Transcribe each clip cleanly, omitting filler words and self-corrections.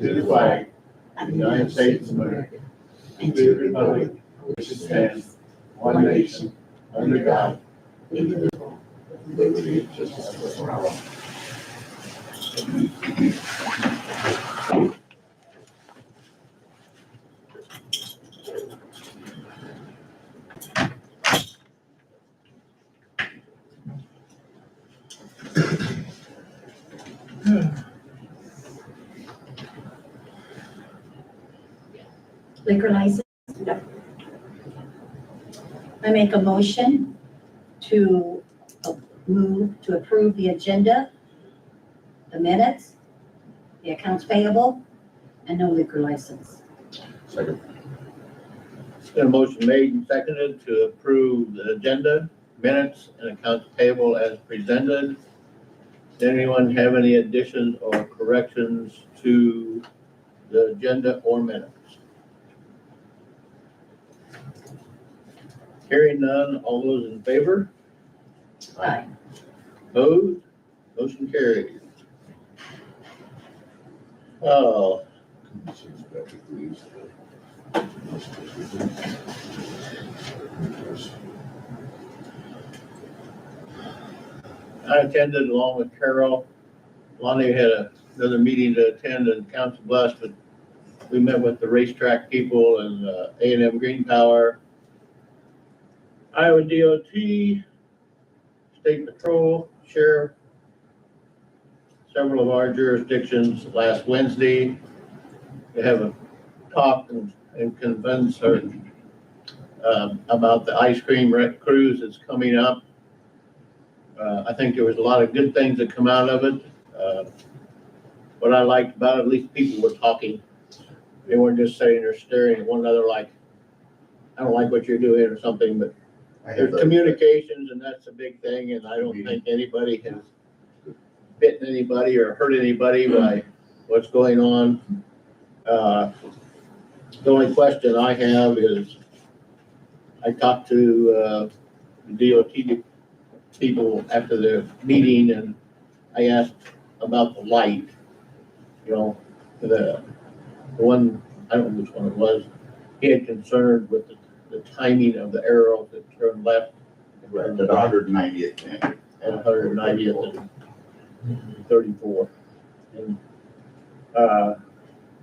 to the flag of the United States of America, and to the republic which stands one nation, under God, indivisible, with liberty and justice for all. Liquor license. I make a motion to move to approve the agenda, the minutes, the accounts payable, and no liquor license. Second. Got a motion made and seconded to approve the agenda, minutes, and accounts payable as presented. Does anyone have any additions or corrections to the agenda or minutes? Hearing none, all those in favor? Aye. Opposed? Motion carries. Oh, I attended along with Carol. Lonnie had another meeting to attend and council blessed, but we met with the racetrack people and A&M Green Power, Iowa DOT, State Patrol, Sheriff, several of our jurisdictions last Wednesday. We have a talk and convince her about the ice cream cruise that's coming up. I think there was a lot of good things that come out of it. What I liked about it, at least people were talking. They weren't just sitting there staring at one another like, I don't like what you're doing or something, but there's communications, and that's a big thing, and I don't think anybody has bitten anybody or hurt anybody by what's going on. The only question I have is, I talked to the DOT people after the meeting, and I asked about the light. You know, the one, I don't know which one it was, he had concern with the timing of the arrow that turned left. Right, at 190th. At 190th and 34. And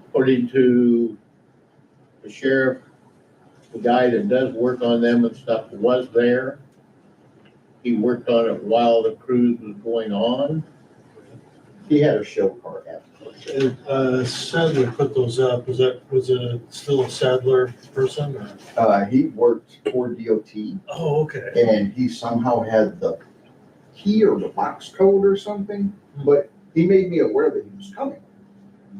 according to the sheriff, the guy that does work on them and stuff was there. He worked on it while the cruise was going on. He had a show car after. Sadler put those up. Was it still a Sadler person or? He worked for DOT Oh, okay. and he somehow had the key or the box code or something, but he made me aware that he was coming.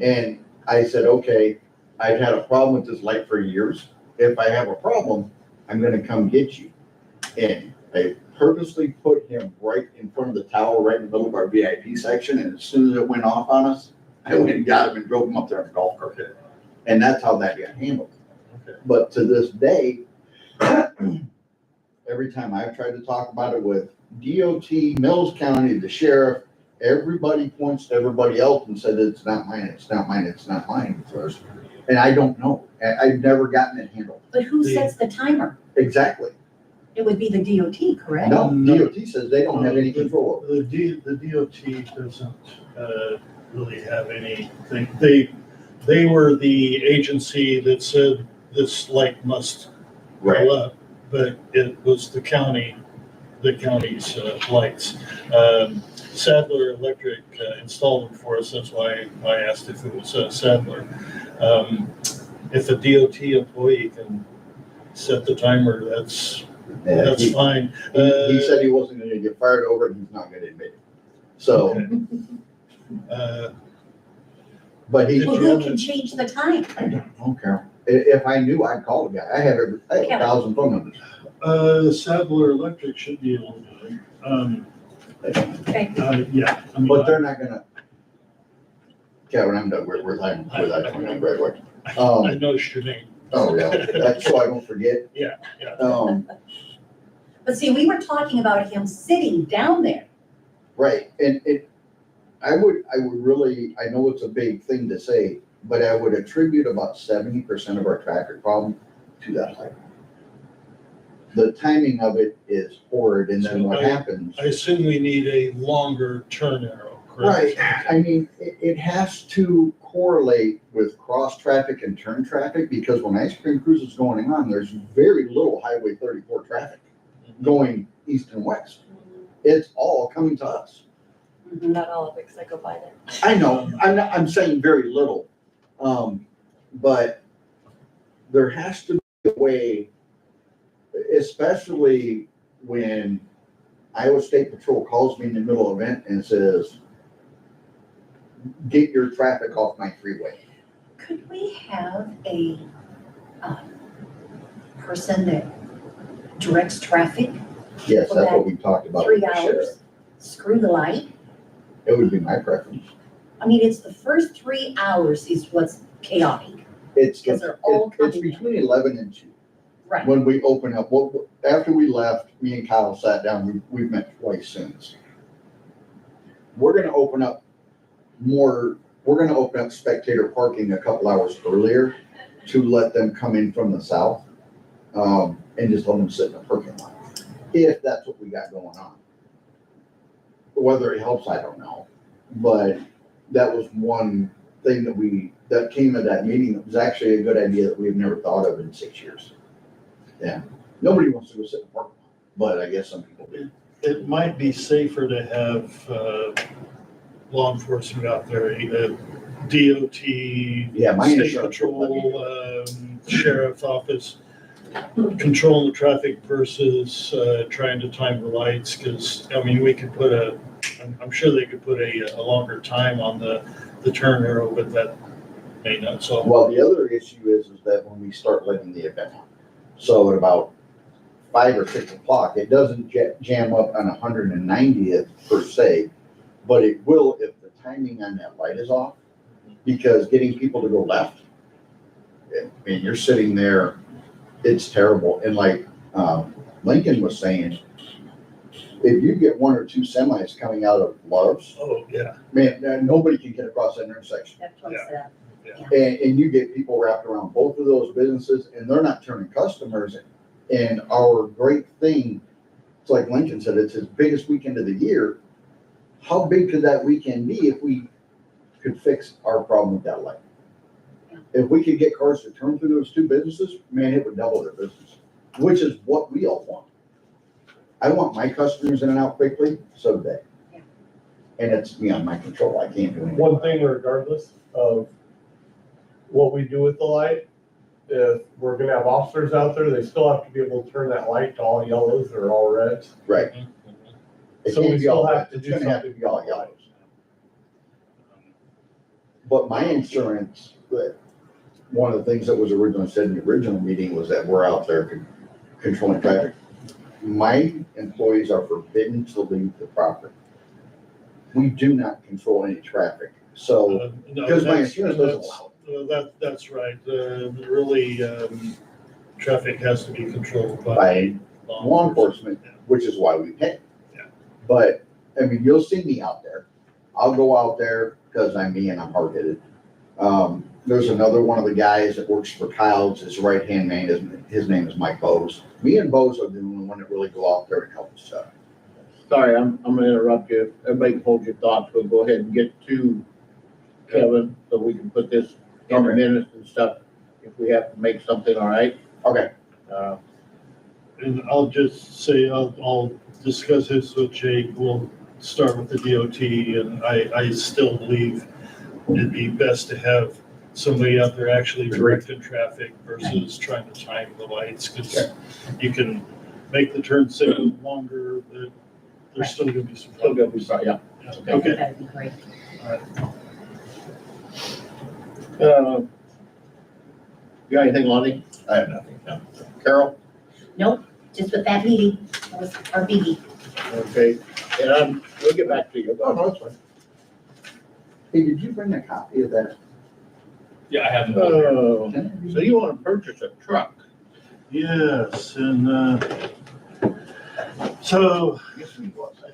And I said, okay, I've had a problem with this light for years. If I have a problem, I'm gonna come get you. And I purposely put him right in front of the tower, right in the middle of our VIP section, and as soon as it went off on us, I went and got him and drove him up there in a golf cart. And that's how that got handled. Okay. But to this day, every time I've tried to talk about it with DOT, Mills County, the sheriff, everybody points to everybody else and said, it's not mine, it's not mine, it's not mine. And I don't know. I've never gotten it handled. But who sets the timer? Exactly. It would be the DOT, correct? No, No. DOT says they don't have any control over it. The DOT doesn't really have anything. They were the agency that said this light must go up, but it was the county's lights. Sadler Electric installed them for us. That's why I asked if it was Sadler. If a DOT employee can set the timer, that's He fine. he said he wasn't gonna get fired over it, and he's not gonna admit it. So, but he, Well, who can change the time? I don't care. If I knew, I'd call the guy. I have 1,000 phone numbers. Sadler Electric should be able to do it. Okay. Yeah. I mean, But they're not gonna. Kevin, I'm done. We're talking with that one right away. I noticed your name. Oh, yeah, that's so I don't forget. Yeah. But see, we were talking about him sitting down there. Right, and I would really, I know it's a big thing to say, but I would attribute about 70% of our traffic problem to that light. The timing of it is horrid, and then So what happens? I assume we need a longer turn arrow, Right, correct? I mean, it has to correlate with cross traffic and turn traffic, because when ice cream cruise is going on, there's very little Highway 34 traffic going east and west. It's all coming to us. Not all of it, because I go by there. I know, I'm saying very little. But there has to be a way, especially when Iowa State Patrol calls me in the middle of an event and says, get your traffic off my freeway. Could we have a person that directs traffic Yes, For that's that what we talked about. 3 with the sheriff. hours? Screw the light? It would be my preference. I mean, it's the first 3 hours is what's chaotic. It's, Because they're all it's coming in. between 11 and 2. Right. When we open up, after we left, me and Kyle sat down, we've met twice since. We're gonna open up spectator parking a couple hours earlier to let them come in from the south, and just let them sit in the parking lot, if that's what we got going on. Whether it helps, I don't know, but that was one thing that came at that meeting. That was actually a good idea that we've never thought of in 6 years. Yeah, nobody wants to go sit in the parking lot, but I guess some people do. It might be safer to have law enforcement out there, DOT, Yeah, my state insurance won't let me do patrol, sheriff's office, controlling the traffic versus trying to time the lights, because, I mean, we could put I'm sure they could put a longer time on the turn arrow, but that may not solve. Well, the other issue is that when we start letting the event on, so at about 5 or 6 o'clock, it doesn't jam up on 190th per se, but it will if the timing on that light is off, because getting people to go left, I mean, you're sitting there, it's terrible. And like Lincoln was saying, if you get 1 or 2 semis coming out of Love's, Oh, yeah. man, nobody can get across that intersection. That's what I said. And you get people wrapped around both of those businesses, and they're not turning customers. And our great thing, it's like Lincoln said, it's his biggest weekend of the year. How big could that weekend be if we could fix our problem with that light? If we could get cars to turn through those 2 businesses, man, it would double their business, which is what we all want. I want my customers in and out quickly, so do they. Yeah. And it's beyond my control. I can't do anything. One thing, regardless of what we do with the light, if we're gonna have officers out there, they still have to be able to turn that light to all yellows or all reds. Right. It So can't we be all still have red. to It's do gonna have to something be all with the yellows. But my insurance, one of the things that was originally said in the original meeting was that we're out there controlling traffic. My employees are forbidden to leave the property. We do not control any traffic, so, No, because my that's- insurance doesn't allow That's right. Really, traffic has to be controlled it by by law enforcement, which is why we pay. Yeah. But, I mean, you'll see me out there. I'll go out there because I'm me and I'm hard-headed. There's another one of the guys that works for Kyle's, his right-hand man, his name is Mike Bose. Me and Bose are the only one that really go out there and help us out. Sorry, I'm gonna interrupt you. Everybody can hold your thoughts. We'll go ahead and get to Kevin, so we can put this in the Okay. minutes and stuff, if we have to make something, all right? Okay, And I'll just say, I'll discuss this with Jake. We'll start with the DOT, and I still believe it'd be best to have somebody out there actually directing traffic versus trying to time the lights, because you can make the turn signal longer, but there's still gonna be some Still gonna be, problems. yeah. I think Okay. that'd be great. You got anything, Lonnie? I have nothing. No. Carol? Nope, just with that meeting, that was our biggie. Okay, and we'll get back to you. Oh, no, that's fine. Hey, did you bring a copy of that? Yeah, I have. Oh, so you wanna purchase a truck? Yes, and So at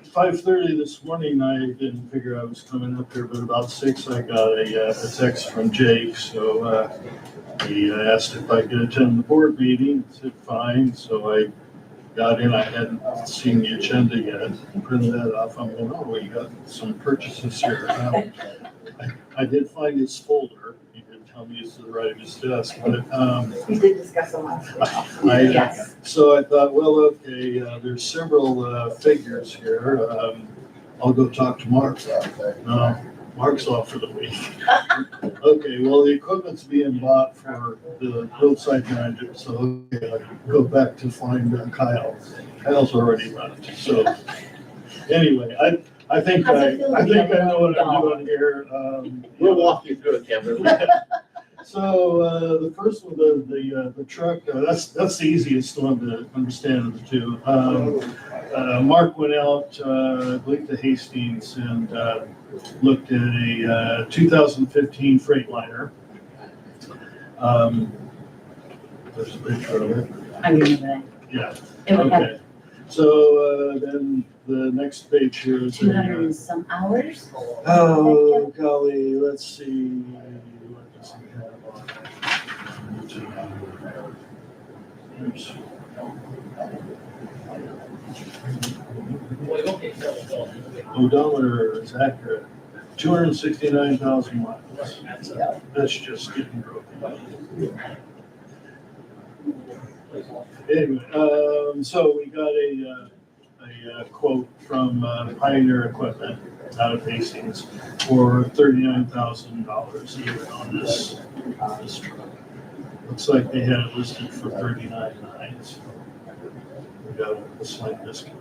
5:30 this morning, I didn't figure I was coming up here, but about 6, I got a text from Jake. So he asked if I could attend the board meeting. I said, fine. So I got in. I hadn't seen the agenda yet. Printed that off. I'm going, oh, we got some purchases here. I did find his folder. He did tell me it's to the right of his desk, but We did discuss them last week. Yes. so I thought, well, okay, there's several figures here. I'll go talk to Mark. Mark's off for the week. Okay, well, the equipment's being bought for the roadside grinder, so okay, I can go back to find Kyle. Kyle's already left. So anyway, I think How's I it feel to be know what I'm alone? doing here. We'll walk you through it, Kevin. So the first one, the truck, that's the easiest one to understand of the two. Mark went out, I believe to Hastings and looked at a 2015 Freightliner. There's a picture of it. I remember that. Yeah. It would have Okay. So then the next page here is 200 and some hours. oh golly, let's see. What does he have on it? Oops. Odometer is accurate. 269,000 miles. That's just getting broken. Anyway, so we got a quote from Pioneer Equipment out of Hastings for $39,000 even on this truck. Looks like they had it listed for $39,900. So we got a slight discount.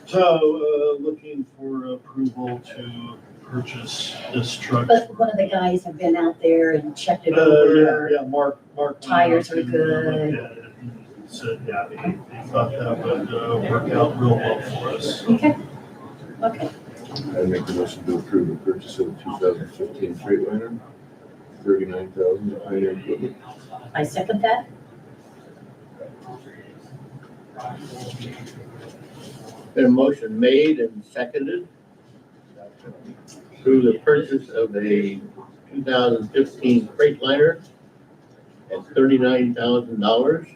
So looking for approval to purchase this truck. But one of the guys have been out there and checked it Yeah, over. yeah, Mark. Tires are looked good. at it and said, yeah, he thought that would work out real well for us. Okay. Okay. I make the motion to approve the purchase of the 2015 Freightliner, $39,000 Pioneer Equipment. I second that. Been a motion made and seconded through the purchase of a 2015 Freightliner at $39,000.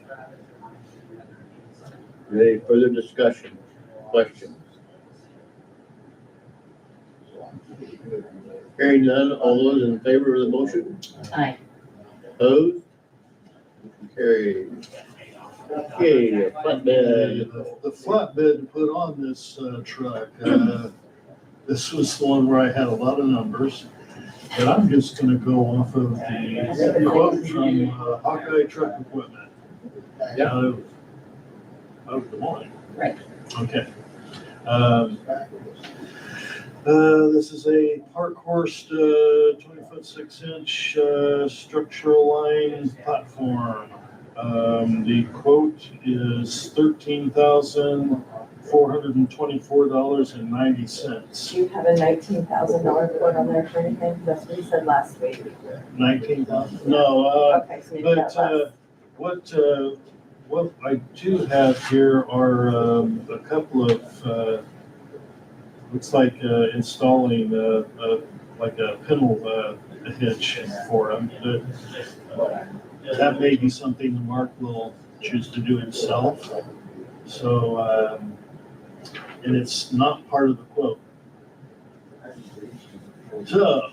Any further discussion, questions? Hearing none, all those in favor of the motion? Aye. Opposed? Motion carried. Okay, flatbed. The flatbed to put on this truck, this was the one where I had a lot of numbers. But I'm just gonna go off of the quote from Hawkeye Truck Equipment. Yeah. Out of Des Moines. Right. Okay. This is a Park Horse 20-foot 6-inch structural line platform. The quote is $13,424.90. Do you have a $19,000 quote on there for anything? That's what you said last week. 19,000? No, Okay, so maybe that's less. what I do have here are a couple of, looks like installing like a pintle hitch for them. But that may be something that Mark will choose to do himself. So, and it's not part of the quote. So,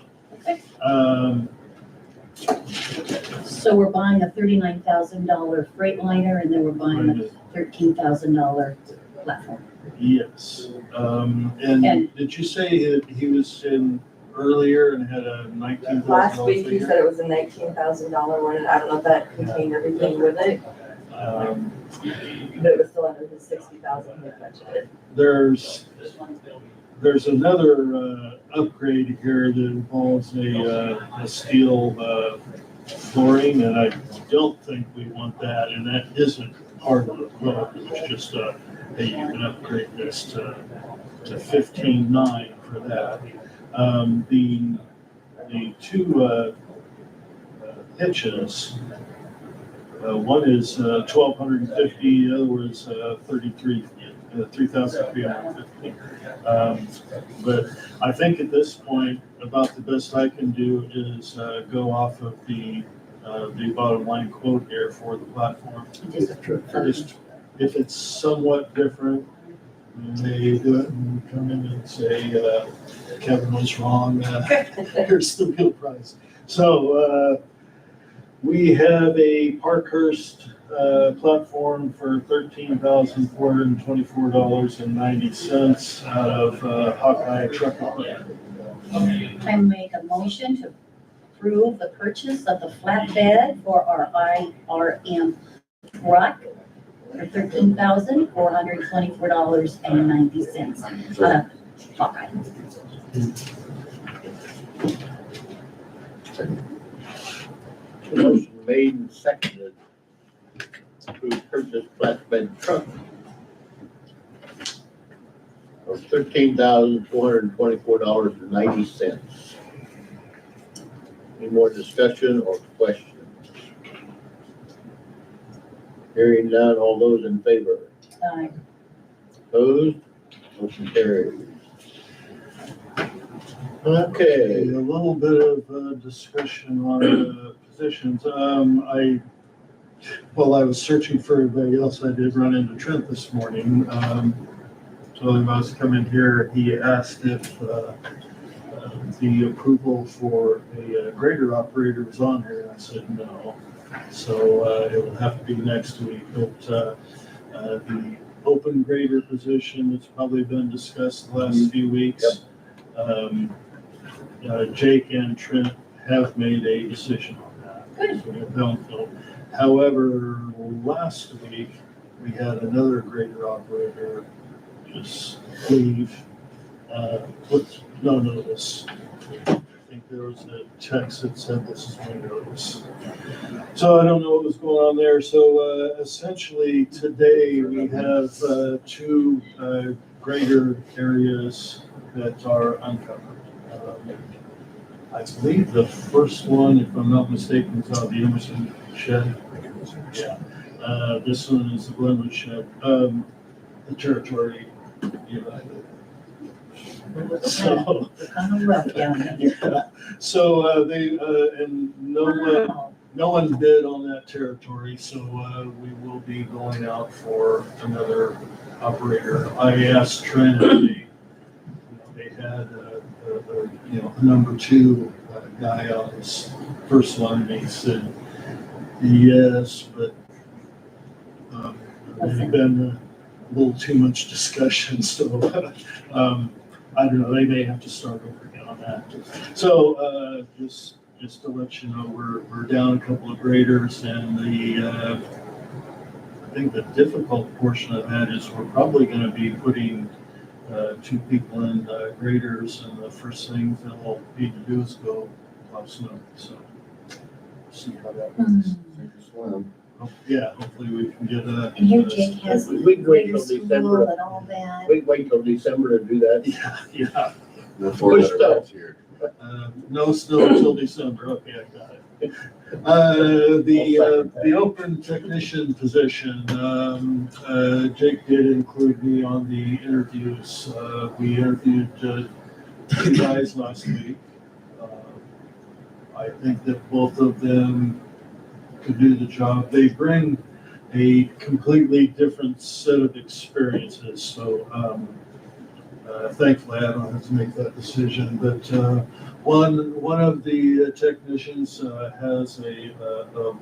So we're buying a $39,000 Freightliner and then we're buying a $13,000 platform. yes. And did you say that he was in earlier and had a $19,000 Last week you figure? said it was a $19,000 one, and I don't know if that contained everything with it, but it was still under the $60,000 he had budgeted. There's another upgrade here that involves a steel flooring, and I don't think we want that, and that isn't part of the quote. It's just hey, you can upgrade this to 15.9 for that. The two hitches, one is 1,250, the other was 3,350. 3,350. But I think at this point, about the best I can do is go off of the bottom line quote here for the platform. Just approve. Just if it's somewhat different, they do it and come in and say, Kevin was wrong, here's the real price. So we have a Parkhurst platform for $13,424.90 out of Hawkeye Truck Equipment. I make a motion to approve the purchase of the flatbed for our IRM truck for $13,424.90 out of Hawkeye. Motion made and seconded to purchase flatbed truck for $13,424.90. Any more discussion or questions? Hearing none, all those in favor? Aye. Opposed? Motion carries. Okay. A little bit of discussion on positions. While I was searching for everybody else, I did run into Trent this morning. So when I was coming here, he asked if the approval for a grader operator was on here, and I said no. So it will have to be next week. But the open grader position that's probably been discussed the last few weeks. Jake and Trent have made a decision on that. Good. So we don't know. However, last week we had another grader operator just leave with no notice. I think there was a text that said this is my notice. So I don't know what was going on there. So essentially today we have two grader areas that are uncovered. I believe the first one, if I'm not mistaken, is out of the Emerson shed. Yeah. This one is the Glenwood shed. The territory divided. So, Kind of rough down there. yeah. So they and Wow. no one bid on that territory. So we will be going out for another operator. I asked Trent if they had a number two guy on this first one, and he said yes, but there had been a little too much discussion, so I don't know, they may have to start over again on that. So just to let you know, we're down a couple of graders, and I think the difficult portion of that is we're probably going to be putting two people in graders, and the first thing they'll need to do is go plow snow. So see how that goes. Yeah, hopefully we can get a. And here Jake has We can wait grader till school December. and all that. We wait till December to do that. Yeah. Before that arrives here. No snow until December. Okay, I got it. The open technician position, Jake did include me on the interviews. We interviewed two guys last week. I think that both of them could do the job. They bring a completely different set of experiences. So thankfully, I don't have to make that decision. But one of the technicians has a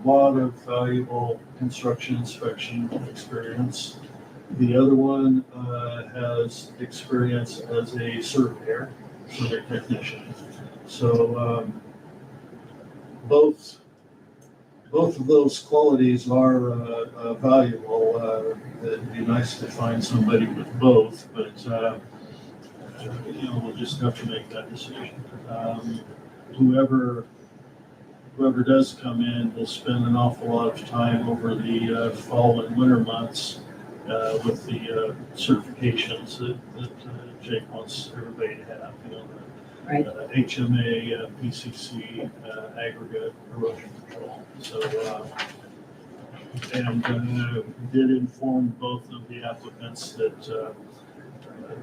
lot of valuable construction inspection experience. The other one has experience as a survey technician. So both of those qualities are valuable. It'd be nice to find somebody with both, but we'll just have to make that decision. Whoever does come in will spend an awful lot of time over the fall and winter months with the certifications that Jake wants everybody to have. Right. HMA, PCC, aggregate erosion control. So And did inform both of the applicants that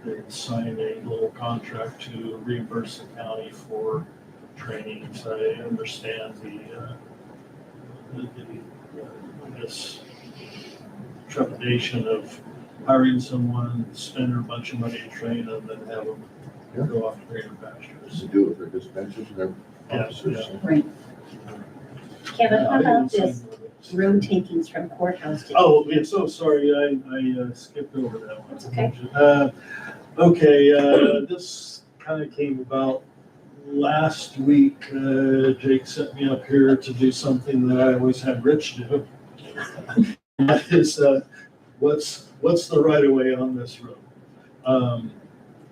they signed a little contract to reimburse the county for trainings. I understand I guess, trepidation of hiring someone, spending a bunch of money to train them, and have them go off to greener pastures. To do it with their dispatchers and their Yeah, officers. Right. Kevin, how I haven't about this seen one of those. road takings from courthouse to? Oh, yeah, so sorry, I skipped over that one. That's okay. This kind of came about last week. Jake set me up here to do something that I always had Rich do. That is, what's the right of way on this road?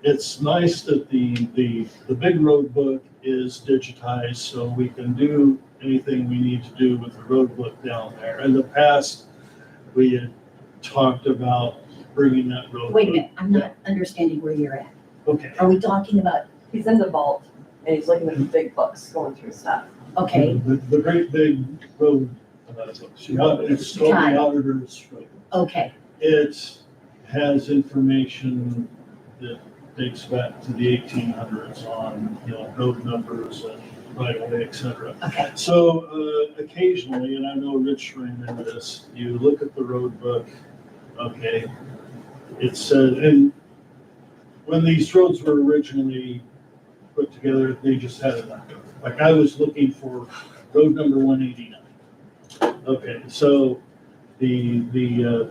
It's nice that the big road book is digitized, so we can do anything we need to do with the road book down there. In the past, we had talked about bringing that road. Wait a book. minute, I'm not understanding where you're at. Okay. Are we talking about, He's in the vault and he's looking at the big books, going through stuff. okay, The great big road, it's called the auditor's road. okay, It has information that dates back to the 1800s on, road numbers and right of way, et cetera. okay, So occasionally, and I know Rich ran into this, you look at the road book, okay, it said, and when these roads were originally put together, they just had it like I was looking for road number 189. Okay, so the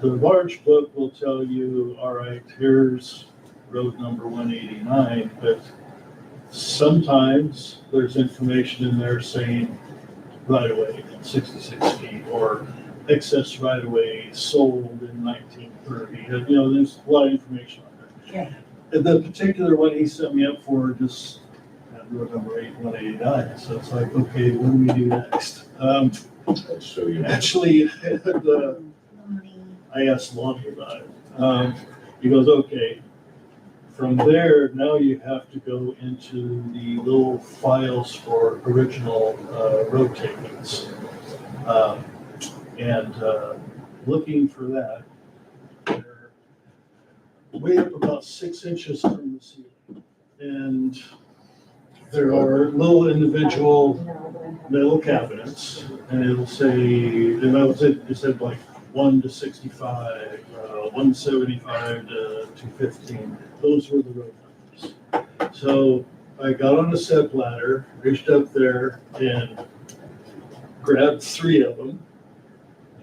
large book will tell you, all right, here's road number 189, but sometimes there's information in there saying right away 66 feet or excess right of way sold in 1930. There's a lot of information on there. yeah, The particular one he set me up for just had road number 189. So it's like, okay, what do we do next? I'll show you. Actually, I asked Lonnie about it. He goes, okay, from there, now you have to go into the little files for original road takings. And looking for that, they're way up about 6 inches from the ceiling. And there are little individual metal cabinets, and it'll say, it said like 1 to 65, 175 to 215. Those were the road numbers. So I got on a step ladder, reached up there and grabbed 3 of them.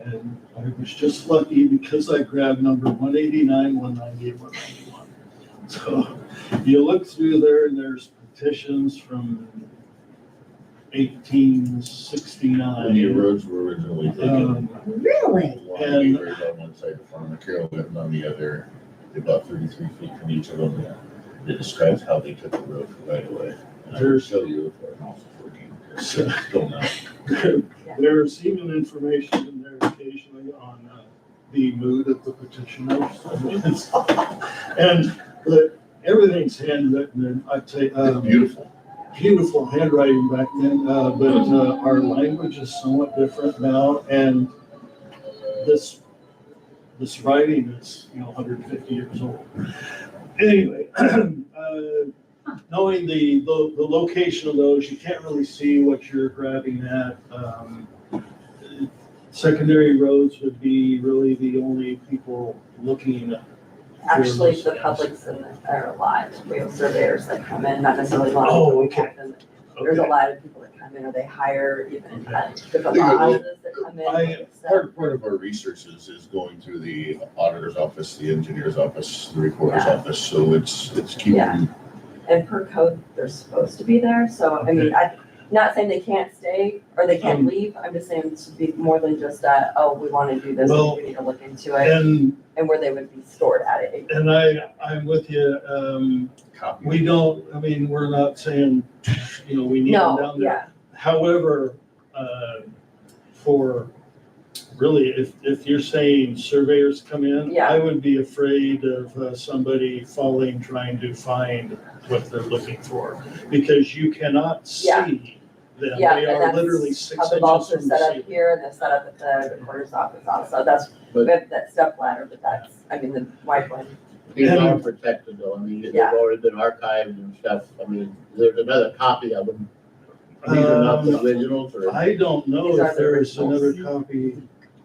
And I was just lucky because I grabbed number 189, 190, and 191. So you look through there and there's petitions from 1869. When the roads were originally taken. really? One acres on one side, the farm of Carroll lived on the other, about 33 feet from each of them. It describes how they took the road right away. And I will show you if our house is working. Still not. There's even information in there occasionally on the mood of the petitioners. And everything's handwritten, and I'd say, It's beautiful. beautiful handwriting back then, but our language is somewhat different now, and this writing is 150 years old. Anyway, knowing the location of those, you can't really see what you're grabbing at. Secondary roads would be really the only people looking at. Actually, the public's in there a lot. We have surveyors that come in, not necessarily a lot. Oh, okay. There's a Okay. lot of people that come in, or they hire even different Yeah, law well, offices that come in. So, Part of our research is going through the auditor's office, the engineer's office, the recorder's Yeah. office, so it's keeping. Yeah. And per code, they're supposed to be there. So, I mean, I'm not saying they can't stay or they can't leave. I'm just saying it should be more than just that, oh, we want to do this, Well, we need to look into it, And and where they would be stored at it. I'm with you. Copy. We don't, we're not saying, we need them No, down there. yeah, However, for really, if you're saying surveyors come in, Yeah. I would be afraid of somebody trying to find what they're looking for, because you cannot Yeah. see Yeah, They and are that's literally 6 how the inches vaults are from the set up ceiling. here, and they're set up at the recorder's office also, that's, we But- have that step ladder, but that's, I mean, the wide one. These are protected though, I mean, they've Yeah. already been archived and stuff, I mean, there's another copy of them. These are not the originals, or? I don't know These are if the there is originals. another copy.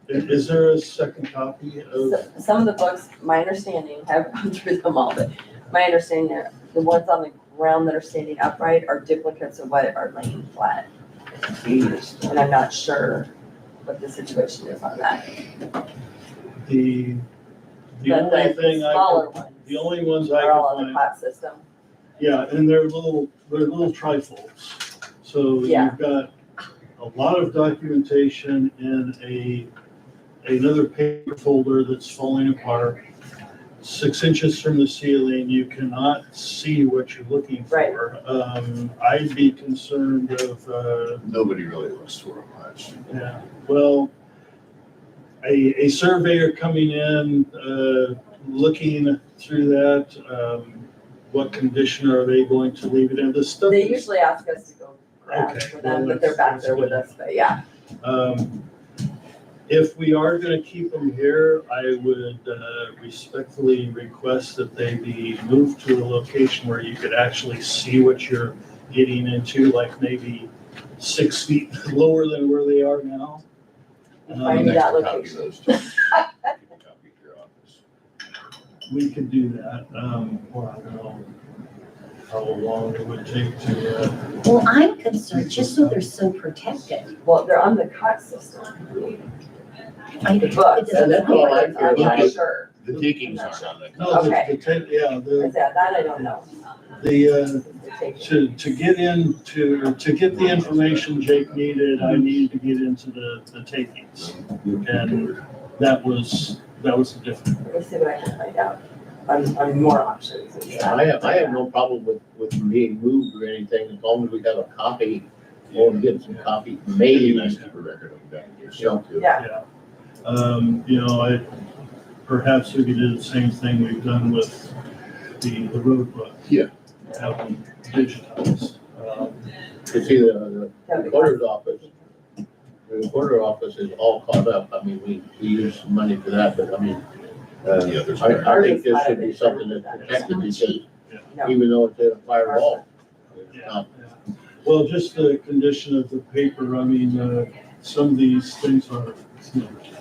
Is there a second copy of? Some of the books, my understanding, I haven't gone through them all, but my understanding are the ones on the ground that are standing upright are duplicates of what are laying flat. And I'm not sure what the situation is on that. The But only thing smaller ones the only ones I are all on could the find, cot system. yeah, and they're little trifolds. So Yeah. you've got a lot of documentation in another paper folder that's falling apart. 6 inches from the ceiling, you cannot see what you're looking for. I'd be concerned of, Nobody really looks for them much. yeah, well, a surveyor coming in, looking through that, what condition are they going to leave it in? The stuff. They usually ask us to go grab Okay, for them, well, but they're back that's there with good. us, but yeah. If we are gonna keep them here, I would respectfully request that they be moved to a location where you could actually see what you're getting into, like maybe 6 feet lower than where they are now. Find me that Next copy of location. those, too. Copy of your office. We could do that. Well, I don't know how long it would take to, Well, I'm concerned, just so they're so protected. Well, they're on the cot system, I- the books, it doesn't that's all I I'm care not about. sure. The takings aren't on that. no, Okay. yeah, Is that I don't know. the, The take- to get the information Jake needed, I needed to get into the takings. And that was the difference. Let me see what I can find out on more options. and stuff. I have no problem with them being moved or anything, as long as we have a copy, or get some copy Maybe made. nice to keep a record of that yourself too. Yeah. Perhaps we could do the same thing we've done with the road book. Yeah. Have them digitized. You see, the recorder's office, the recorder office is all caught up, I mean, we use some money for that, but I mean, Yeah, there's. I think this should be something that's protected, because No. even though it's in a firewall. Yeah. Well, just the condition of the paper, I mean, some of these things are,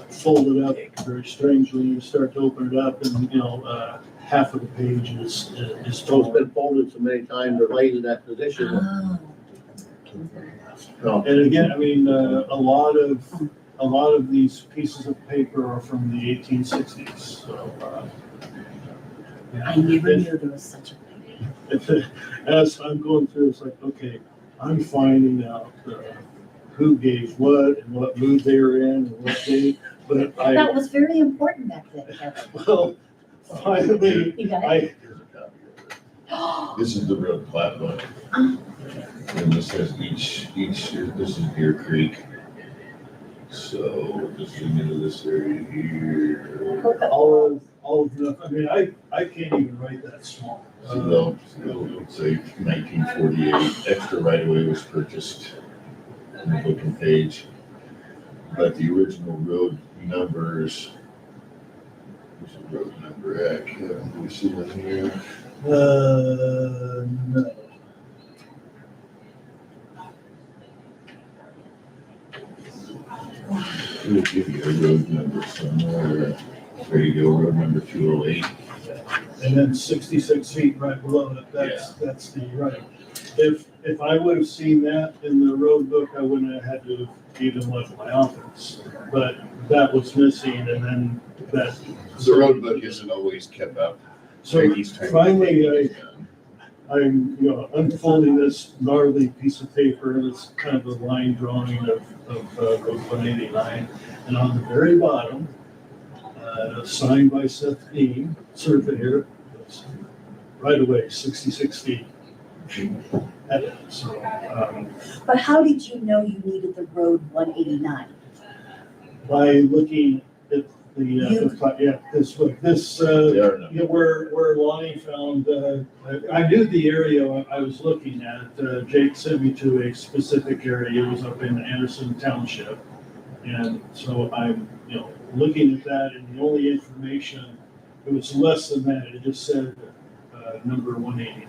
folded up very strangely. You start to open it up and, half of the page is So it's torn. been folded so many times or laid in that position. Oh, No, And again, I mean, a lot of these pieces of paper are from the 1860s, so. I never knew there was such a thing. As I'm going through, it's like, okay, I'm finding out who gave what and what mood they were in and what date, but That was very important back then, Kevin. well, finally, You got it? Here's a copy of it. This is the road plat book. Ah. And this has each, this is Deer Creek. So just zoom into this area here. all of the, I mean, I can't even write that small. So they'll say 1948, extra right of way was purchased in the book and page. But the original road numbers, where's the road number at? Can we see them here? No. We'll give you a road number somewhere. There you go, road number 208. And then 66 feet right below it, that's the right. If I would have seen that in the road book, I wouldn't have had to have even left my office. But that was missing and then that. The road book isn't always kept up. So Each time finally, we take it down. I'm, unfolding this gnarly piece of paper, and it's kind of a line drawing of Road 189. And on the very bottom, signed by Seth Dean, surveyor, right away, 66 feet. So, But how did you know you needed the road 189? by looking at This, They are now. yeah, where Lonnie found, I knew the area I was looking at. Jake sent me to a specific area. It was up in Anderson Township. And so I'm, looking at that, and the only information, it was less than that. It just said, number 189.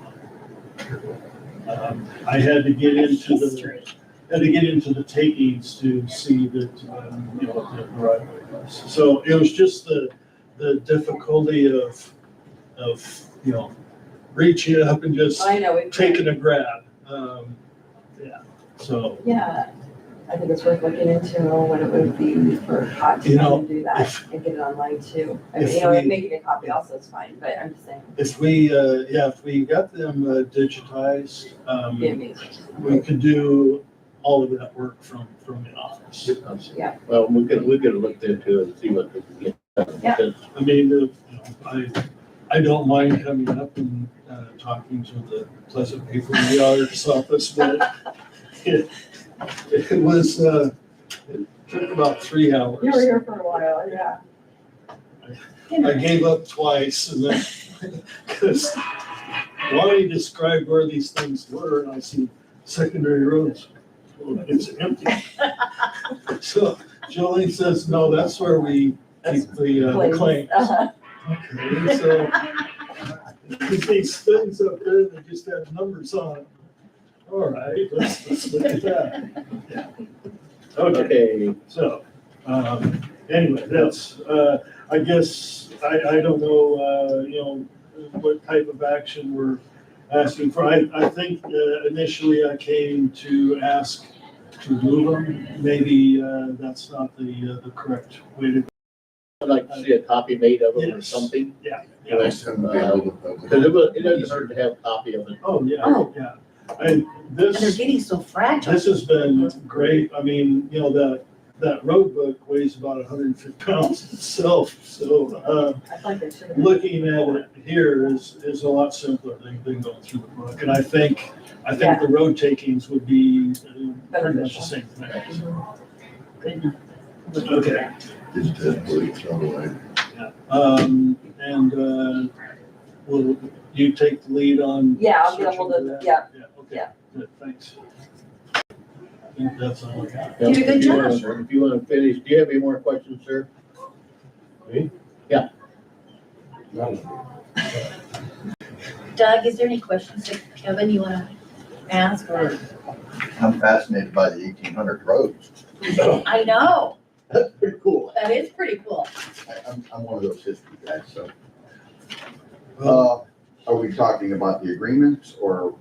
I had to get into History. the takings to see that, the right way was. So it was just the difficulty of, reaching up and just I know, taking a grab. So, yeah, I think it's worth looking into what it would be for Hot to come and do that and get it online too. I mean, if we- making a copy also is fine, but I'm just saying, if we got them digitized, it'd be amazing. we could do all of that work from the office. Yeah. Well, we could look into it and see what we can get. Yeah. Because I mean, I don't mind coming up and talking to the pleasant people in the auditor's office, but it was, it took about 3 hours. You were here for a while, yeah. I gave up twice and then, because Lonnie described where these things were, and I see secondary roads. Well, it's empty. So Jolene says, no, that's where we keep the claims. Okay, so these things up there, they just have numbers on them. All right, let's look at that. Yeah. Okay, so, anyway, that's, I guess, I don't know, what type of action we're asking for. I think initially I came to ask to move them. Maybe that's not the correct way to. I'd like to see a copy made of it or Yes. something. Yeah. Next time we get with the public. Because it doesn't hurt to have a copy of it. Oh, yeah, Oh. yeah. And And they're this getting so fragile. has been great. I mean, that road book weighs about 150 pounds itself. So I thought they should have. looking at it here is a lot simpler than going through the book. And I think Yeah. the road takings would be pretty much the same thing. Good enough. Okay. Just put it on the way. And will you take the lead on? Yeah, I'll get searching ahold for of- that? yeah. Okay. Yeah. Good, thanks. I think that's all I got. You did a good If you job. wanna- If you want to finish, do you have any more questions, sir? Doug, is there any questions that Kevin you want to ask or? I'm fascinated by the 1800 roads. I know, That's pretty cool. that is pretty cool. I'm one of those history guys, so. Well, Are we talking about the agreements or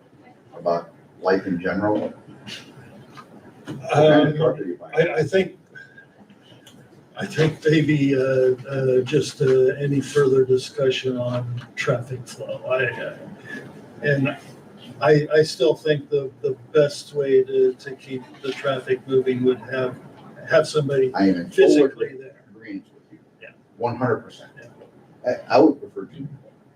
about life in general? What kind of truck are you buying? I think maybe just any further discussion on traffic flow. I still think the best way to keep the traffic moving would have somebody I am in full physically there. agreement with you. Yeah. 100%. I would prefer two.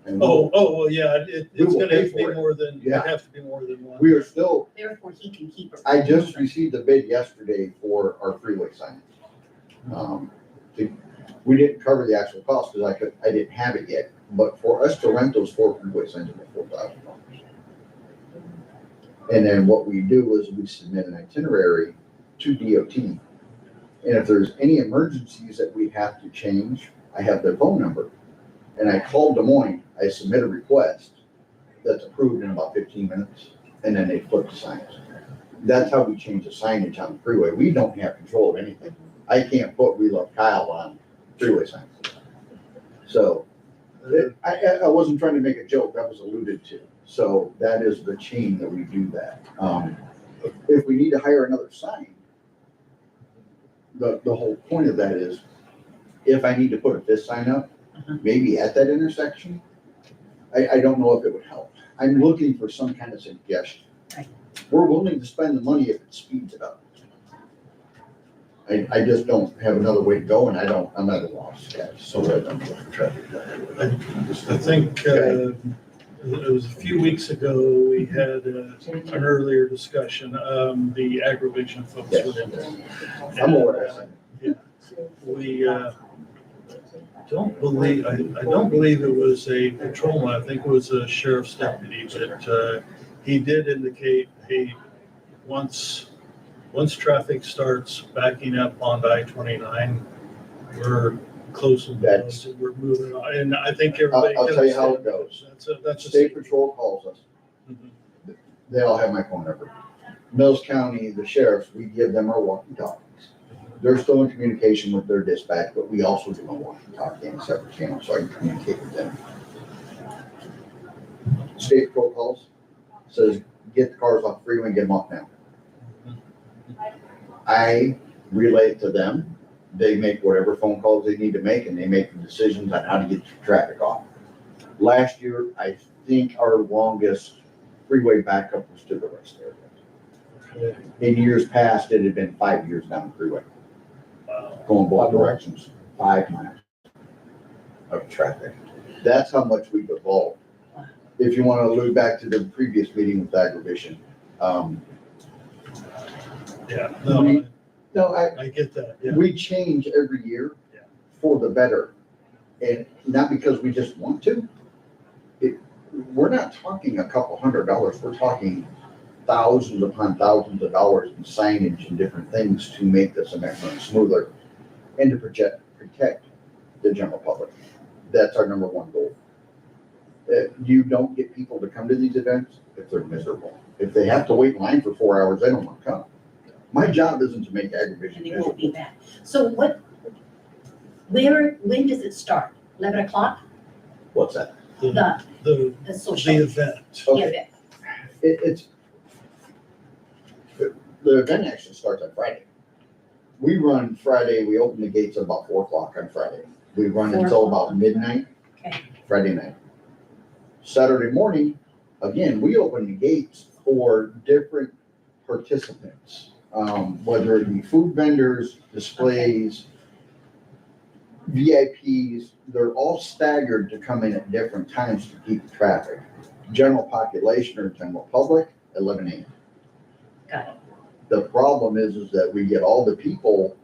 And Well, yeah, it's We will gonna pay have to be for it. more than, Yeah. it'd have to be more than one. we are still, Therefore, he can keep it. I just received a bid yesterday for our freeway signage. We didn't cover the actual cost because I didn't have it yet, but for us to rent those 4 freeway signs, it's $4,000. And then what we do is we submit an itinerary to DOT. And if there's any emergencies that we have to change, I have their phone number. And I called Des Moines, I submit a request that's approved in about 15 minutes, and then they flip the signs. That's how we change the signage on the freeway. We don't have control of anything. I can't put "We Love Kyle" on freeway signs. So I wasn't trying to make a joke, that was alluded to. So that is the chain that we do that. If we need to hire another sign, the whole point of that is, if I need to put a fifth sign up, maybe at that intersection, I don't know if it would help. I'm looking for some kind of suggestion. Right. We're willing to spend the money if it speeds it up. I just don't have another way to go, and I'm at a loss, guys. So that I'm looking for traffic. I think it was a few weeks ago, we had an earlier discussion, the aggravation folks Yes. were in there. I'm aware of that. We, don't believe, I don't believe it was a patrolman, I think it was a sheriff's deputy, but, he did indicate, hey, once traffic starts backing up on I-29, we're closing the roads and we're moving on, and I think everybody. I'll tell you how it goes. That's a. State Patrol calls us. Mhm. They all have my phone number. Mills County, the sheriffs, we give them our walkie-talkies. They're still in communication with their dispatch, but we also do a walkie-talkie in a separate channel, so I can communicate with them. State Patrol calls, says, get the cars off the freeway and get them off now. I relay it to them. They make whatever phone calls they need to make, and they make the decisions on how to get the traffic off. Last year, I think our longest freeway backup was to the rest area. In years past, it had been 5 years down the freeway, going both directions, 5 miles of traffic. That's how much we've evolved. If you want to allude back to the previous meeting with Agrivision, Yeah, no, I get that, yeah. we change every year Yeah. for the better. And not because we just want to. We're not talking a couple $100, we're talking thousands upon thousands of dollars in signage and different things to make this event run smoother and to protect the general public. That's our number one goal. You don't get people to come to these events if they're miserable. If they have to wait in line for 4 hours, they don't want to come. My job isn't to make Agrivision And it won't be miserable. bad. So when does it start? 11 o'clock? What's that? The, The the social event. Okay. event? The event actually starts on Friday. We run Friday, we open the gates at about 4 o'clock on Friday. We run 4 until o'clock. about midnight, Okay. Friday night. Saturday morning, again, we open the gates for different participants, whether it be food vendors, displays, VIPs, they're all staggered to come in at different times to keep the traffic. General population or general public, 11 a.m. Got it. The problem is that we get all the people,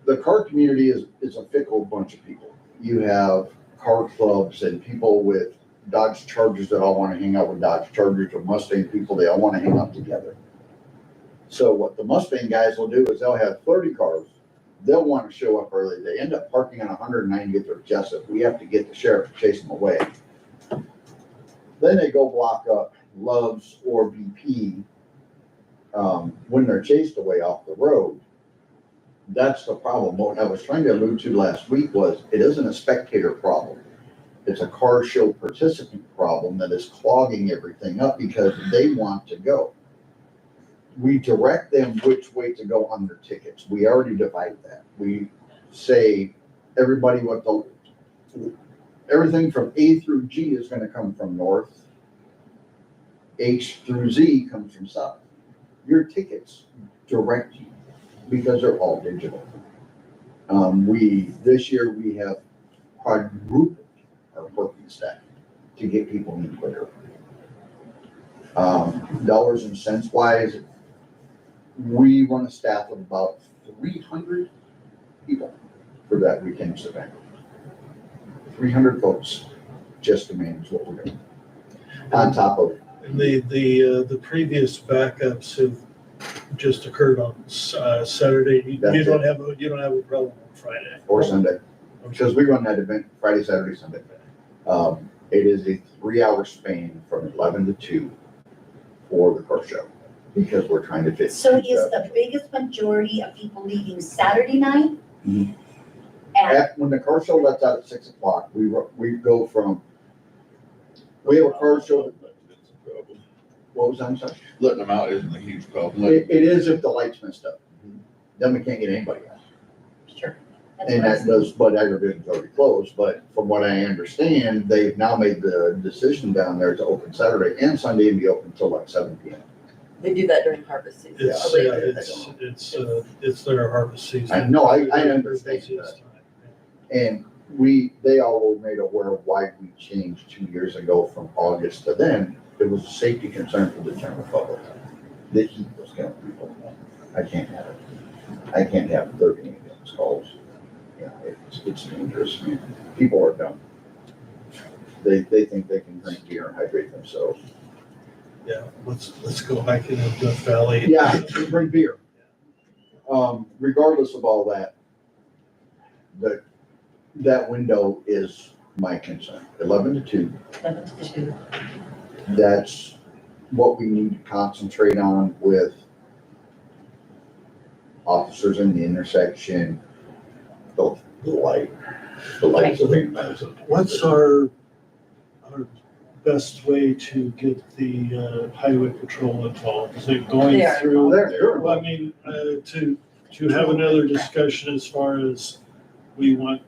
the car community is a fickle bunch of people. You have car clubs and people with Dodge Chargers that all want to hang out with Dodge Chargers, or Mustang people, they all want to hang out together. So what the Mustang guys will do is they'll have 30 cars. They'll want to show up early. They end up parking on 190 at their Jessup. We have to get the sheriff to chase them away. Then they go block up Love's or BP when they're chased away off the road. That's the problem. What I was trying to allude to last week was it isn't a spectator problem. It's a car show participant problem that is clogging everything up because they want to go. We direct them which way to go on their tickets. We already divide that. We say everybody everything from A through G is going to come from north. H through Z comes from south. Your tickets direct you because they're all digital. This year we have quadrupled our parking staff to get people in quicker. Dollars and cents wise, we run a staff of about 300 people for that weekend's event. 300 folks just to manage what we're doing. On top of The previous backups have just occurred on Saturday. You don't have a problem on Friday. or Sunday, because we run that event Friday, Saturday, Sunday. It is a 3-hour span from 11 to 2 for the car show because we're trying to fit. So is the biggest majority of people leaving Saturday night? Mhm. At, When the car show lets out at 6 o'clock, we go from, we have a car show. That's a problem. What was that? I'm sorry? Letting them out isn't a huge problem. It is if the lights messed up. Then we can't get anybody out. sure. That's And what I that does, but Agrivision's already closed, but from what I understand, they've now made the decision down there to open Saturday and Sunday and be open until like 7 p.m. They do that during harvest season. It's, Yeah. it's their harvest season. I know, I understand Busiest that. time. And they all were made aware of why we changed 2 years ago from August to then. It was a safety concern for the general public. The heat was killing people. I can't have it. I can't have 30 ambulance calls. You know, it's dangerous, man. People are dumb. They think they can drink beer and hydrate themselves. Yeah, let's go hiking in Death Valley. Yeah, drink beer. Regardless of all that, that window is my concern, 11 to 2. 11 to 2. That's what we need to concentrate on with officers in the intersection, the light, the lights are being amazing. What's our best way to get the highway patrol involved? Is it going They are through? They're- Well, I mean, to have another discussion as far as we want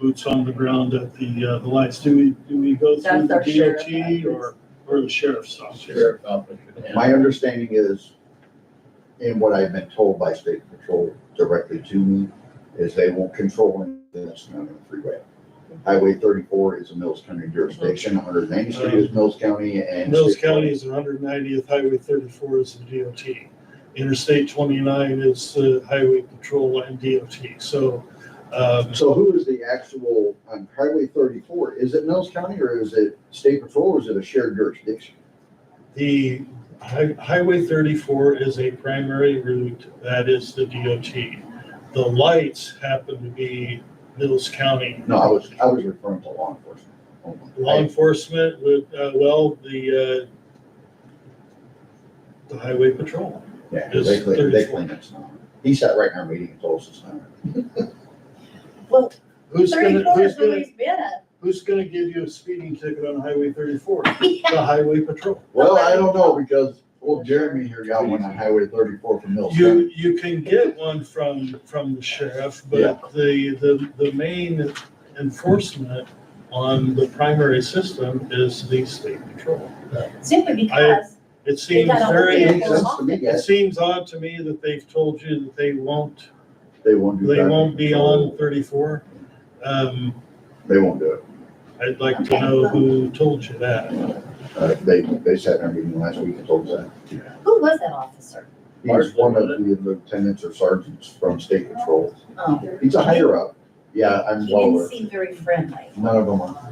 boots on the ground at the lights. Do we go through That's our the sheriff DOT or the sheriff's office? Sheriff's office. My understanding is, and what I've been told by state patrol directly to me, is they won't control anything that's not on the freeway. Highway 34 is a Mills County jurisdiction, 190th Street is Mills County, and. Mills County is 190th, Highway 34 is the DOT. Interstate 29 is the highway patrol and DOT. So So who is the actual, on Highway 34, is it Mills County or is it state patrol or is it a shared jurisdiction? the Highway 34 is a primary route, that is the DOT. The lights happen to be Mills County. No, I was referring to law enforcement. Law enforcement would, the highway patrol. Yeah, 'cause they claim it's not. He sat right in our meeting and told us it's not. Well, Who's 34 is where he's been at. who's gonna give you a speeding ticket on Highway 34? Yeah. The highway patrol. Well, I don't know, because old Jeremy here got one on Highway 34 from Mills County. You can get one from the sheriff, Yeah. but the main enforcement on the primary system is the state patrol. Simply because It seems got a whole very, It makes sense to me, it guys. seems odd to me that they've told you that they won't They won't do that. be on 34. They won't do it. I'd like to know who told you that. They sat in our meeting last week and told us that. who was that officer? He's one of the lieutenants or sergeants from state patrol. Oh, He's a higher up. Yeah, I'm he well didn't aware. seem very friendly. None of them are.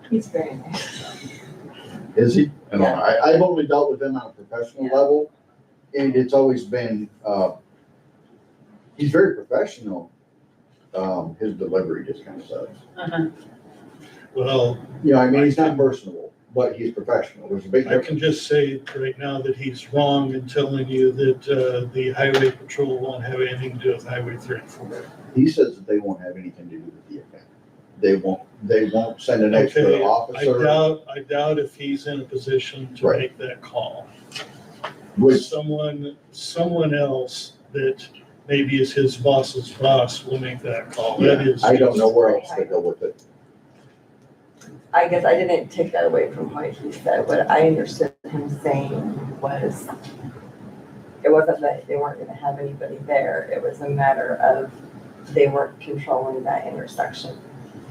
He's very nice. Is he? I don't know. Yeah. I've only dealt with him on a professional Yeah. level, and it's always been, he's very professional. His delivery just kind of sucks. Uh-huh. Well, You know, I mean, he's not personable, but he's professional. There's a big I can difference. just say right now that he's wrong in telling you that the highway patrol won't have anything to do with Highway 34. He says that they won't have anything to do with the event. They won't send an extra Okay, officer, I doubt if he's in a position to Right. make that call. which, Someone else that maybe is his boss's boss will make that call. That yeah, is. I don't know where else to go with it. I guess I didn't take that away from what he said. What I understood him saying was, it wasn't that they weren't gonna have anybody there. It was a matter of they weren't controlling that intersection.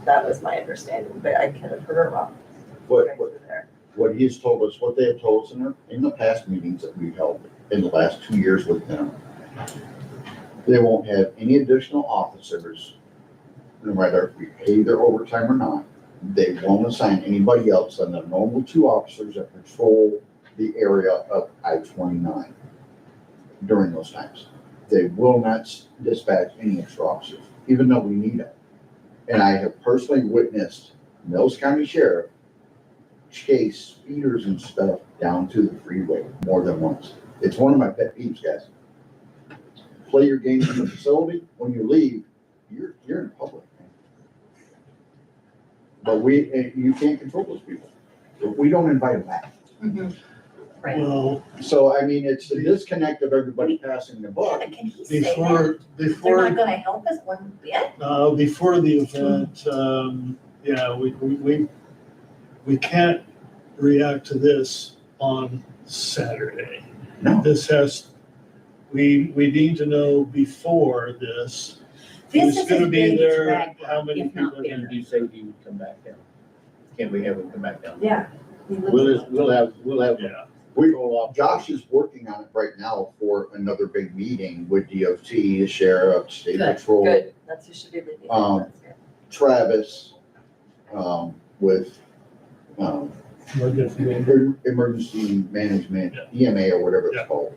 That was my understanding, but I could have heard it wrong. What, You guys what, were there. what he's told us, what they have told us in the past meetings that we've held in the last 2 years with them, they won't have any additional officers, no matter if we pay their overtime or not. They won't assign anybody else than the normal 2 officers that patrol the area of I-29 during those times. They will not dispatch any extra officers, even though we need them. And I have personally witnessed Mills County Sheriff chase speeders and stuff down to the freeway more than once. It's one of my pet peeves, guys. Play your games in the facility. When you leave, you're in public. Man. But you can't control those people. We don't invite them back. Mhm. Right. Well, So, I mean, it's the disconnect of everybody passing the buck. Can he say that? before, They're before not gonna help us one bit? Before the event, yeah, we can't react to this on Saturday. No. We need to know before this, This who's is gonna as be big as there, Raglan, how many if not people are bigger. And you say he would come back down. Can we have him come back down? Yeah. he was- We'll have yeah. patrol officers. Josh is working on it right now for another big meeting with DOT, the sheriff, state Good, patrol, Good, that's who should be leading. it. Um, That's good. Travis, with, emergency management, EMA or whatever Yeah. it's called.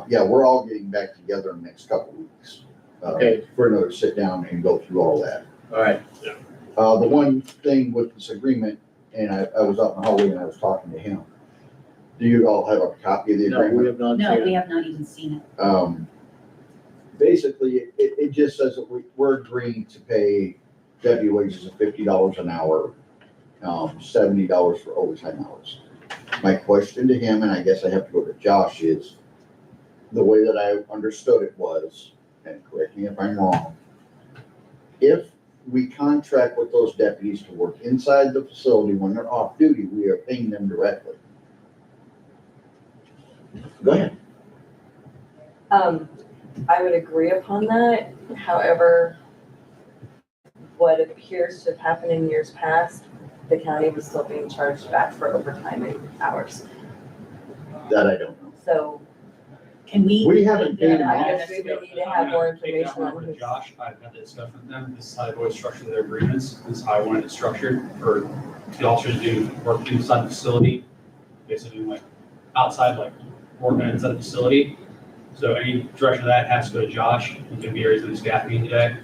Yeah, we're all getting back together in the next couple of weeks. Okay. For another sit down and go through all that. All right, The one thing with this agreement, and I was up in the hallway and I was talking to him. Do you all have a copy of the no, we agreement? have not No, we seen it. have not even seen it. Basically, it just says that we're agreeing to pay deputy wages of $50 an hour, $70 for overtime hours. My question to him, and I guess I have to go to Josh, is the way that I understood it was, and correct me if I'm wrong, if we contract with those deputies to work inside the facility when they're off duty, we are paying them directly. Go ahead. I would agree upon that. However, what appears to have happened in years past, the county was still being charged back for overtime and hours. That I don't know. So Can we? We haven't paid them I off. guess we would need to have more Take that information one on over to who's. Josh, I've had the discussion with them, this is how I've always structured their agreements, this is how I wanted it structured for the officers to do work inside the facility, basically like outside, like working inside the facility. So any direction of that has to go to Josh, he's gonna be here, he's gonna be staff meeting today.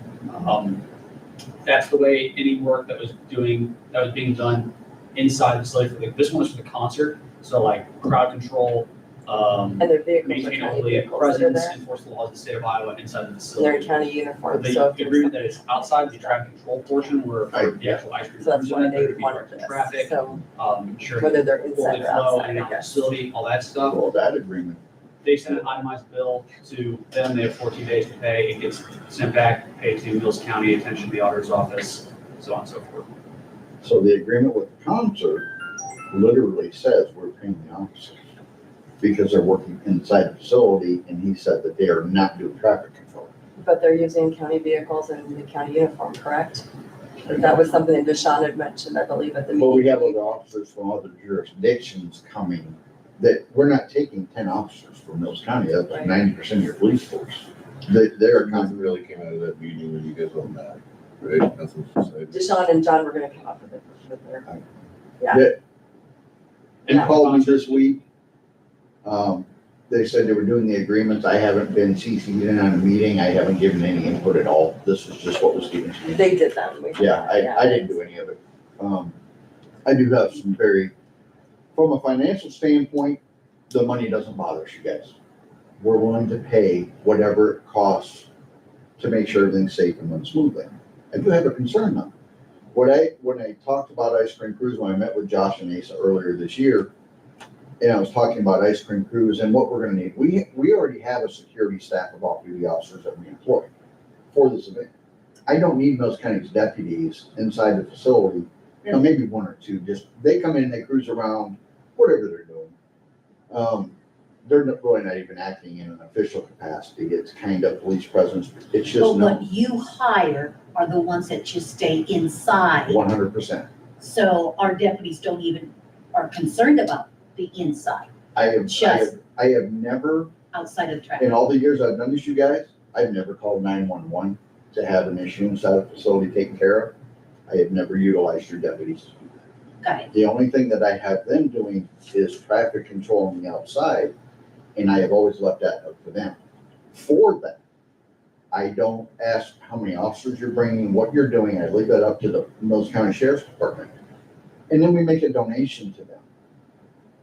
That's the way any work that was being done inside the facility, this one was for the concert, so like crowd control, And their vehicles are maintain county all the vehicles that are presence, there. enforce the laws of the state of Iowa inside the They're facility. in county uniform, The so if there's agreement that is outside the traffic control portion where for the actual ice cream. so that's why cruise they event, wanted directed this. traffic, So ensuring whether they're fully inside or flow outside, in I and out of the guess. facility, all that stuff. Well, that agreement, They send an itemized bill to them, they have 14 days to pay, it gets sent back, paid to Mills County, attention to the auditor's office, so on and so forth. so the agreement with the concert literally says we're paying the officers because they're working inside the facility, and he said that they are not doing traffic control. But they're using county vehicles and the county uniform, correct? That was something that Deshaun had mentioned, I believe, at the Well, we meeting. have other officers from other jurisdictions coming, that we're not taking 10 officers from Mills County, that's Right. 90% of your police force. They're Nothing coming, really came out of that meeting when you guys all met, right? That's what you said. Deshaun and John were gonna come up with it, with their, yeah. they called me this week. They said they were doing the agreements, I haven't been CC'd in on a meeting, I haven't given any input at all, this is just what was given to me. They did them. Yeah, I didn't do any of it. I do have some from a financial standpoint, the money doesn't bother us, you guys. We're willing to pay whatever it costs to make sure everything's safe and runs smoothly. I do have a concern though. When I talked about Ice Cream Cruise, when I met with Josh and Asa earlier this year, and I was talking about Ice Cream Cruise and what we're gonna need, we already have a security staff of off-duty officers that we employ for this event. I don't need Mills County's deputies inside the facility, maybe one or two, just, they come in, they cruise around, whatever they're doing. They're really not even acting in an official capacity, it's kind of police presence, it's But just what no, you hire are the ones that just stay inside. 100%. So our deputies are concerned about the inside, I have never, outside of traffic. in all the years I've done this, you guys, I've never called 911 to have an issue inside a facility taken care of. I have never utilized your deputies. Got it. The only thing that I have them doing is traffic control on the outside, and I have always left that up to them. For that, I don't ask how many officers you're bringing, what you're doing, I leave that up to the Mills County Sheriff's Department. And then we make a donation to them.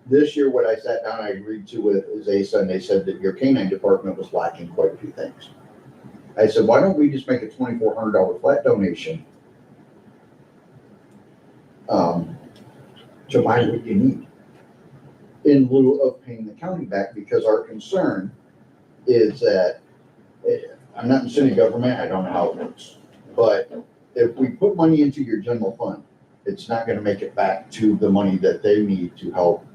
This year, what I sat down, I agreed to with is Asa, and they said that your canine department was lacking quite a few things. I said, why don't we just make a $2,400 flat donation to buy what you need in lieu of paying the county back, because our concern is that, I'm not in city government, I don't know how it works, but if we put money into your general fund, it's not gonna make it back to the money that they need to help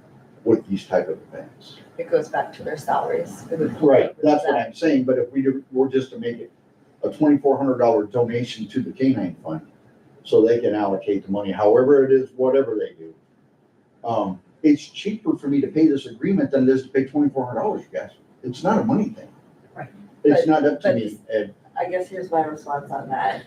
with these type of events. It goes back to their salaries. Right, that's what I'm saying, but if we're just to make it a $2,400 donation to the canine fund, so they can allocate the money, however it is, whatever they do. it's cheaper for me to pay this agreement than it is to pay $2,400, you guys. It's not a money thing. Right. It's not up to but me, Ed. I guess here's my response on that.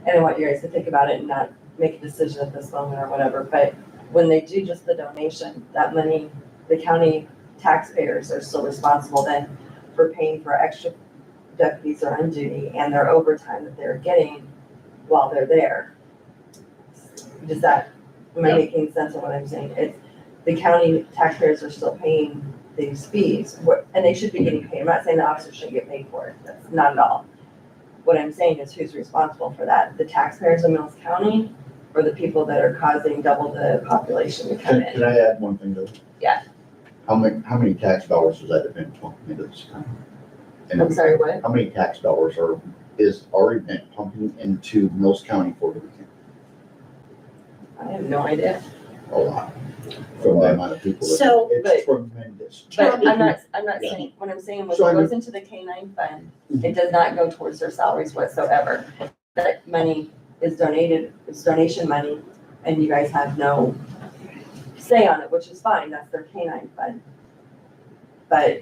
And I want you guys to think about it and not make a decision at this moment or whatever, but when they do just the donation, that money, the county taxpayers are still responsible then for paying for extra deputies that are on duty and their overtime that they're getting while they're there. Does that, am I Yeah. making sense of what I'm saying? It's, the county taxpayers are still paying these fees, and they should be getting paid. I'm not saying the officers shouldn't get paid for it, that's not at all. What I'm saying is who's responsible for that? The taxpayers of Mills County or the people that are causing double the population to come Can in? I add one thing to it? Yeah. How many tax dollars has that been pumping into this county? And I'm sorry, what? how many tax dollars is already been pumping into Mills County for the weekend? I have no idea. A lot. From the amount of people. that- So- It's tremendous. But I'm not Yeah. saying, what I'm saying was So it I'm- goes into the K-9 fund. It does not go towards their salaries whatsoever. That money is donated, it's donation money, and you guys have no say on it, which is fine, that's their K-9 fund. But,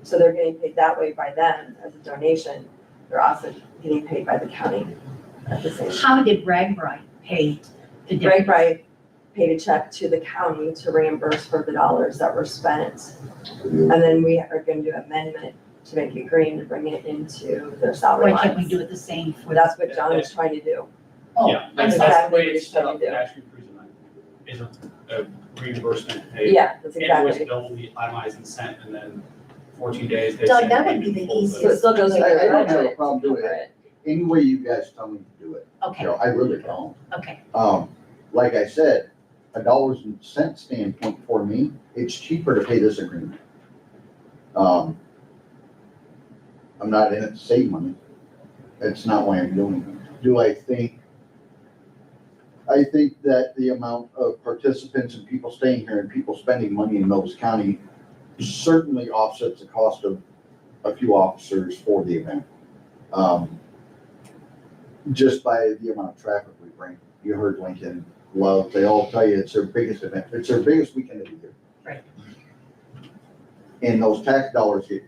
so they're getting paid that way by them as a donation. They're also getting paid by the county at the same time. How did Ragbri pay the Greg difference? Wright paid a check to the county to reimburse for the dollars that were spent. And then we are going to do amendment to make it green to bring it into their salary Why can't we lines. do it the same for That's what John is trying to do. Oh, Yeah, I'm that's sorry. the way Exactly it's set up, what you're the Ashby Cruise Line is a reimbursement pay. Yeah, that's Invoice exactly. bill will be itemized and sent, and then 14 days. they Doug, send that would be payment the in full. easiest. So it still goes I into their don't have a budget. problem doing for it. Any way you guys tell me to do it. Okay, You know, I really don't. okay. Like I said, a dollars and cents standpoint for me, it's cheaper to pay this agreement. I'm not in it to save money. That's not why I'm doing it. Do I think that the amount of participants and people staying here and people spending money in Mills County certainly offsets the cost of a few officers for the event. Just by the amount of traffic we bring. You heard Lincoln, Love, they all tell you it's their biggest event. It's their biggest weekend of the year. Right. And those tax dollars get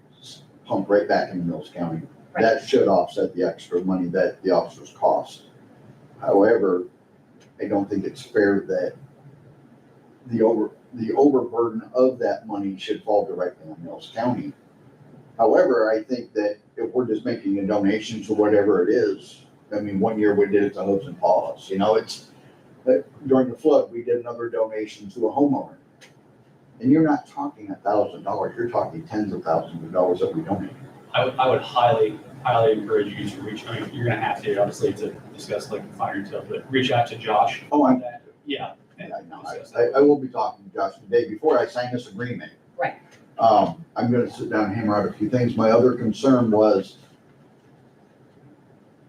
pumped right back into Mills County. Right. That should offset the extra money that the officers cost. However, I don't think it's fair that the overburden of that money should fall directly on Mills County. However, I think that if we're just making a donation to whatever it is, I mean, one year we did it to Hooves and Paws, it's, during the flood, we did another donation to a homeowner. And you're not talking $1,000, you're talking tens of thousands of dollars that we donate. I would highly encourage you to reach, I mean, you're gonna have to, obviously, to discuss like the finer details, but reach out to Josh. Oh, I'm, Yeah. I know, I will be talking to Josh today before I sign this agreement. Right. I'm gonna sit down and hammer out a few things. My other concern was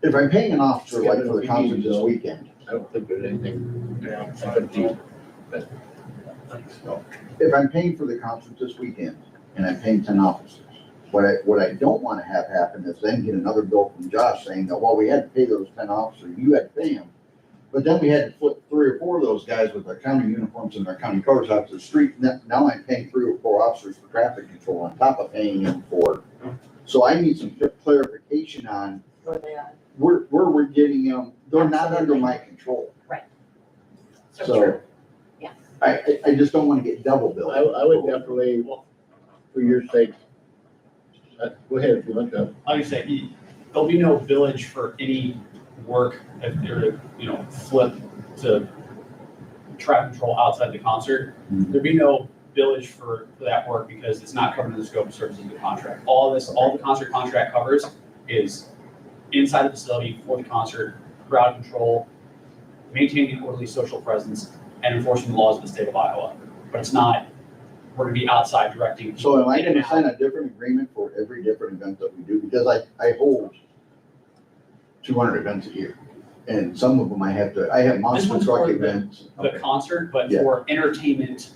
if I'm paying an officer like for the concert this weekend, I don't think there's anything, up to you. if I'm paying for the concert this weekend and I'm paying 10 officers, what I don't wanna have happen is then get another bill from Josh saying that, well, we had to pay those 10 officers, you had to pay them. But then we had to flip 3 or 4 of those guys with their county uniforms and their county cars out to the street. Now I'm paying 3 or 4 officers for traffic control on top of paying them for. So I need some clarification on Where they are. where we're getting them. They're not under my control. So So true. Yeah. I just don't want to get double billed. I would definitely, for your sake, go ahead if you want to. Like I said, there'll be no village for any work if they're to, flip to traffic control outside the concert. Mhm. There'd be no village for that work because it's not covered in the scope of services of the contract. All the concert contract covers is inside the facility for the concert, crowd control, maintaining an orderly social presence, and enforcing the laws of the state of Iowa. But it's not, we're gonna be outside directing. So am I in and gonna out. sign a different agreement for every different event that we do? Because I hold 200 events a year. And some of them I have monster one's truck for the- events. The concert, but Yeah. for entertainment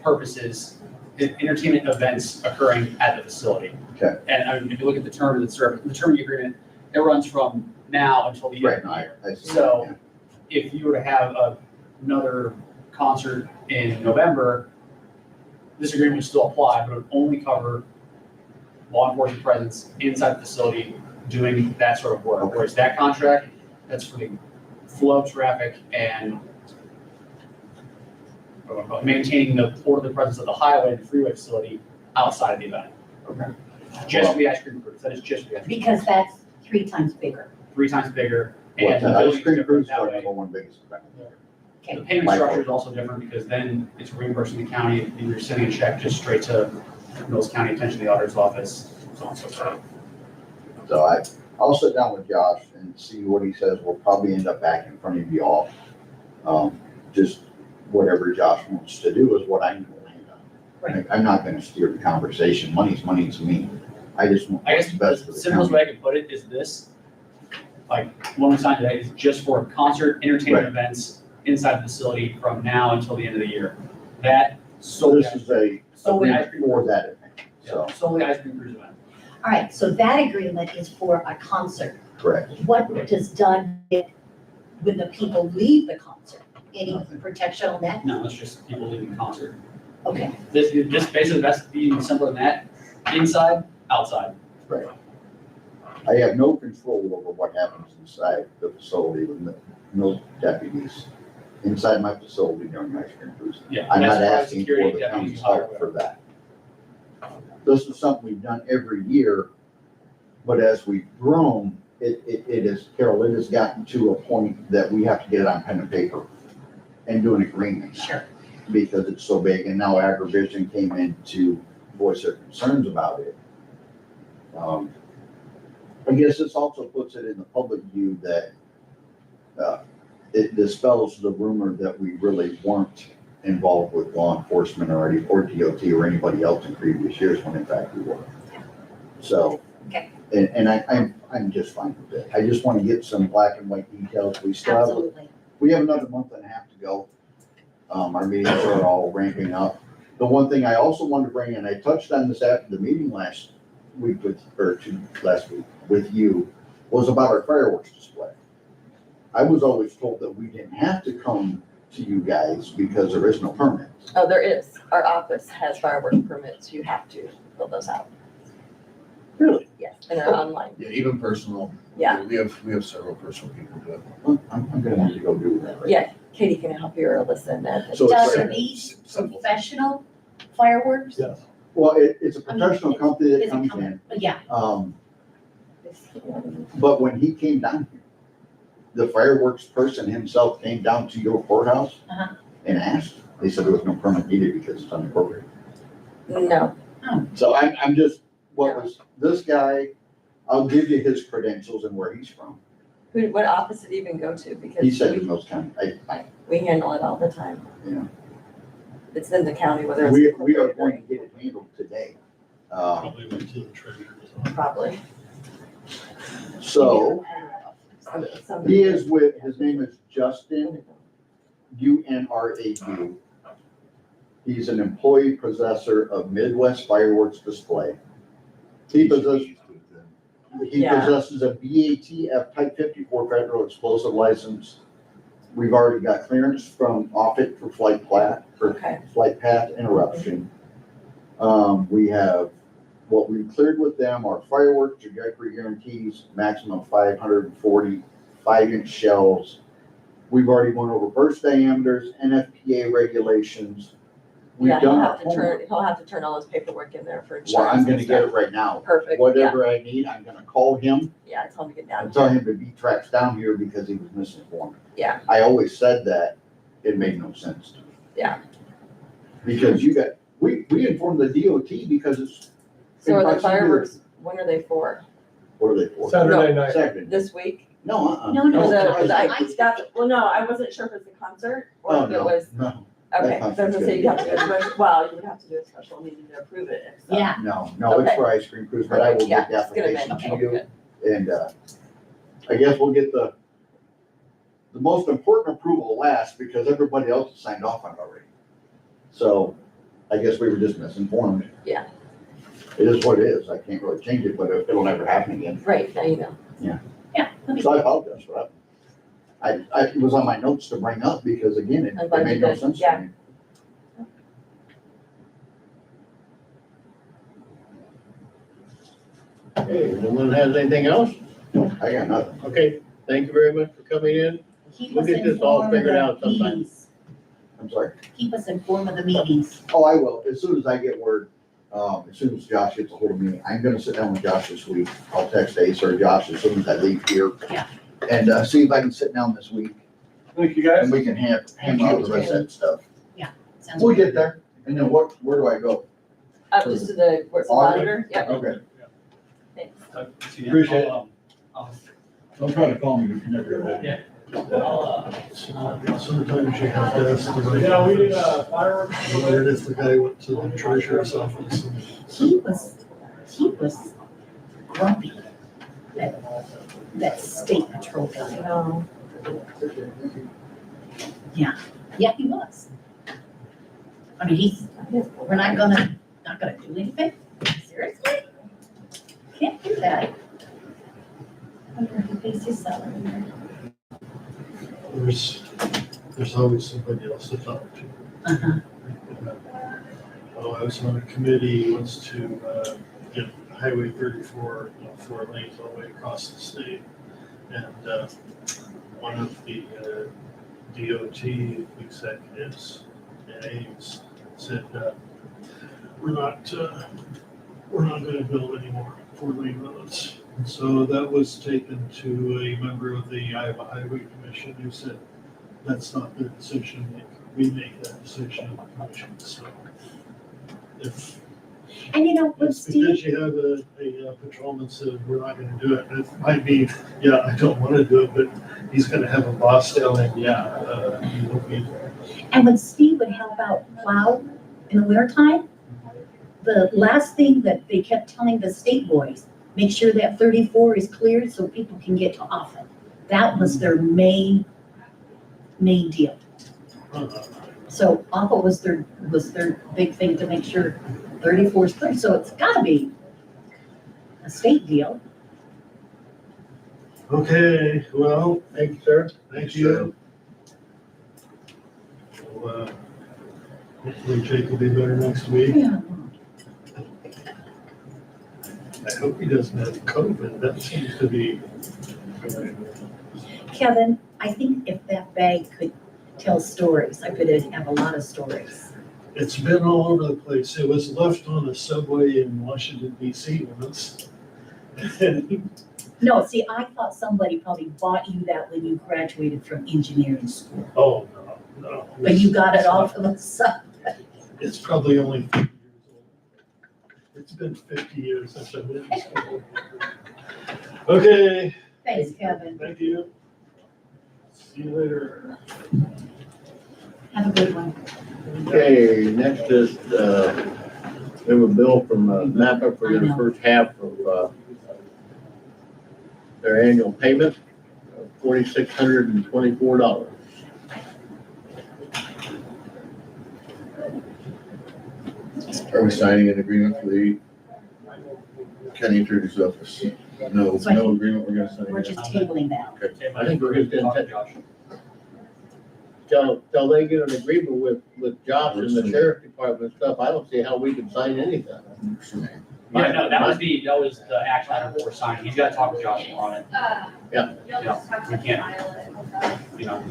purposes, entertainment events occurring at the facility. Okay. And I mean, if you look at the term of the term of the agreement, it runs from now until the end Right, of the no, year. I see. So if you were to have another concert in November, this agreement would still apply, but it would only cover law enforcement presence inside the facility doing that sort of work. Whereas that contract, that's for the flow of traffic and maintaining the orderly presence of the highway and freeway facility outside of the event. Okay. Just for the ice cream cruise, that is just for the ice cream. Because that's 3 times bigger. 3 times bigger. Well, And the the ice building's cream different cruise is that our way. number one biggest event. The Okay, payment structure is also different because then it's reimbursing the county and you're sending a check just straight to Mills County Attention to the Auditor's Office, so on and so forth. So I'll sit down with Josh and see what he says. We'll probably end up back in front of you all. Just whatever Josh wants to do is what I'm going to Right. I'm not gonna steer the conversation. Money's money to me. I just want I what's guess best for the the simplest county. way I can put it is this. Like, what I'm signing today is just for concert, entertainment Right. events inside the facility from now until the end of the year. That solely, This is a solely ice agreement cream for cruise. that event. So, Solely ice cream cruise event. all right, so that agreement is for a concert. correct. What does Doug get when the people leave the concert? Any Nothing. protection on that? No, it's just people leaving the concert. Okay, This basically, that's even simpler than that. Inside, outside. Right. I have no control over what happens inside the facility with no deputies inside my facility during ice cream cruise. Yeah. I'm that's not why asking for security the deputies county's you hire help for that. This is something we've done every year, but as we've grown, it is, Carol, it has gotten to a point that we have to get it on pen and paper and do an agreement. sure. Because it's so big, and now Agrivision came in to voice their concerns about it. I guess this also puts it in the public view that it dispels the rumor that we really weren't involved with law enforcement or DOT or anybody else in previous years, when in fact we were. So, Okay. and I'm just fine with it. I just want to get some black and white details. We still have Absolutely. we have another month and a half to go. Our meetings are all ramping up. The one thing I also wanted to bring in, I touched on this after the meeting last week last week with you, was about our fireworks display. I was always told that we didn't have to come to you guys because there is no permit. Oh, there is. Our office has fireworks permits. You have to fill those out. Really? Yes, and they're online. Yeah, even personal. Yeah. We have several personal people do it. I'm gonna have to go do that. Right? Yeah, Katie can help you or listen. So Doug, it's, are these professional fireworks? Yes. well, it's a professional company that Is it comes coming? in. Yeah, But when he came down here, the fireworks person himself came down to your courthouse Uh-huh. and asked. They said there was no permit needed because it's unincorporated. No, So I'm just, what was, this guy, I'll give you his credentials and where he's from. what office did he even go to? He Because said in Mills County. we handle it all the time. Yeah. It's in the county, whether it's. We are going to get it handled today. Probably went to the treasurer's office. Probably. So Somebody- he is with, his name is Justin, UNRAU. He's an employee possessor of Midwest Fireworks Display. He possesses a BATF Type 54 federal explosive license. We've already got clearance from Offutt for flight Okay. path interruption. We have, what we've cleared with them are fireworks trajectory guarantees, maximum 540 5-inch shells. We've already went over burst diameters, NFPA regulations. We've Yeah, done our homework. he'll have to turn all his paperwork in there for insurance. Well, I'm and gonna get stuff. it right now. Perfect, yeah, Whatever I need, I'm gonna call him yeah, tell him to get down. and tell him to be tracked down here because he was misinformed. Yeah. I always said that, it made no sense to me. Yeah. Because we informed the DOT because it's. So are in the proximity to- fireworks, when are they for? What are they for? Saturday night. Saturday. This week? No, No, Or no, the no. ice stuff? Well, no, I wasn't sure if it's a concert or Oh, if it no, was, no, okay, That so I was gonna say you have to do a special, well, you would have to do a special meeting to approve it. if so. yeah, no, it's Okay. for ice cream cruise, but I will Yeah, get the just gonna application mention, to you. good. And, I guess we'll get the most important approval last because everybody else has signed off on it already. So I guess we were just misinformed. Yeah. It is what it is. I can't really change it, but it'll never happen again. Right, now you know. yeah. So I apologize for that. it was on my notes to bring up because again, it I'm glad made you no did, sense to yeah. me. Okay, no one has anything else? I got nothing. Okay, thank you very much for coming in. Keep We'll us get this all informed of figured the out sometime. meetings. I'm sorry. Keep us informed of the meetings. Oh, I will. As soon as I get word, as soon as Josh gets a hold of me, I'm gonna sit down with Josh this week. I'll text Ace or Josh as soon as I leave here. Yeah. And, see if I can sit down this week Thank you, guys. and we can hammer out the rest of that stuff. Sounds We'll good. get there. And then where do I go? Up just to the, where's the monitor? Yep, Okay. thanks. Appreciate it. Don't try to call me. You can never get Yeah. Sometimes you have to ask the right. Yeah, we did fireworks. Whether it is the guy went to the treasurer's office. He was grumpy, that state patrol guy. No. Yeah, he was. I mean, we're not gonna do anything? Seriously? Can't do that. I wonder if he pays his salary. There's always somebody else to talk to. Uh-huh. Oh, I was on a committee once to, get Highway 34, 4 lanes all the way across the state. And, one of the, DOT executives and aides said, we're not gonna build any more 4-lane roads. And so that was taken to a member of the Iowa Highway Commission who said, that's not their decision, we make that decision in the commission, so. If And you know, with it's Steve, because you have a patrolman said, we're not gonna do it, it might be, yeah, I don't wanna do it, but he's gonna have a boss tell him, yeah, you will be. and when Steve would help out plow in the wintertime, the last thing that they kept telling the state boys, make sure that 34 is cleared so people can get to Offutt. That was their main deal. So Offutt was their big thing to make sure 34 is cleared. So it's gotta be a state deal. Okay, well, Thank you, sir. thank you. Well, hopefully Jake will be better next week. Yeah. I hope he doesn't have COVID, that seems to be. Kevin, I think if that bag could tell stories, I could have a lot of stories. It's been all over the place. It was left on a subway in Washington DC once. No, see, I thought somebody probably bought you that when you graduated from engineering school. Oh, no. But you got it off of the sub. It's probably only 50 years old. It's been 50 years since I've been in school. Okay, Thanks, Kevin. thank you. See you later. Have a good one. Okay, next is, we have a bill from Napa for I their know. first half of, their annual payment of $4,624. Are we signing an agreement for the county attorney's office? No, So I no think agreement we're gonna sign. We're just tabling that. I think we're just gonna Josh. till they get an agreement with Josh and the sheriff department stuff, I don't see how we can sign anything. Yeah, no, that was the action item we're signing. He's gotta talk with Josh on it. Yeah. We can't, you know.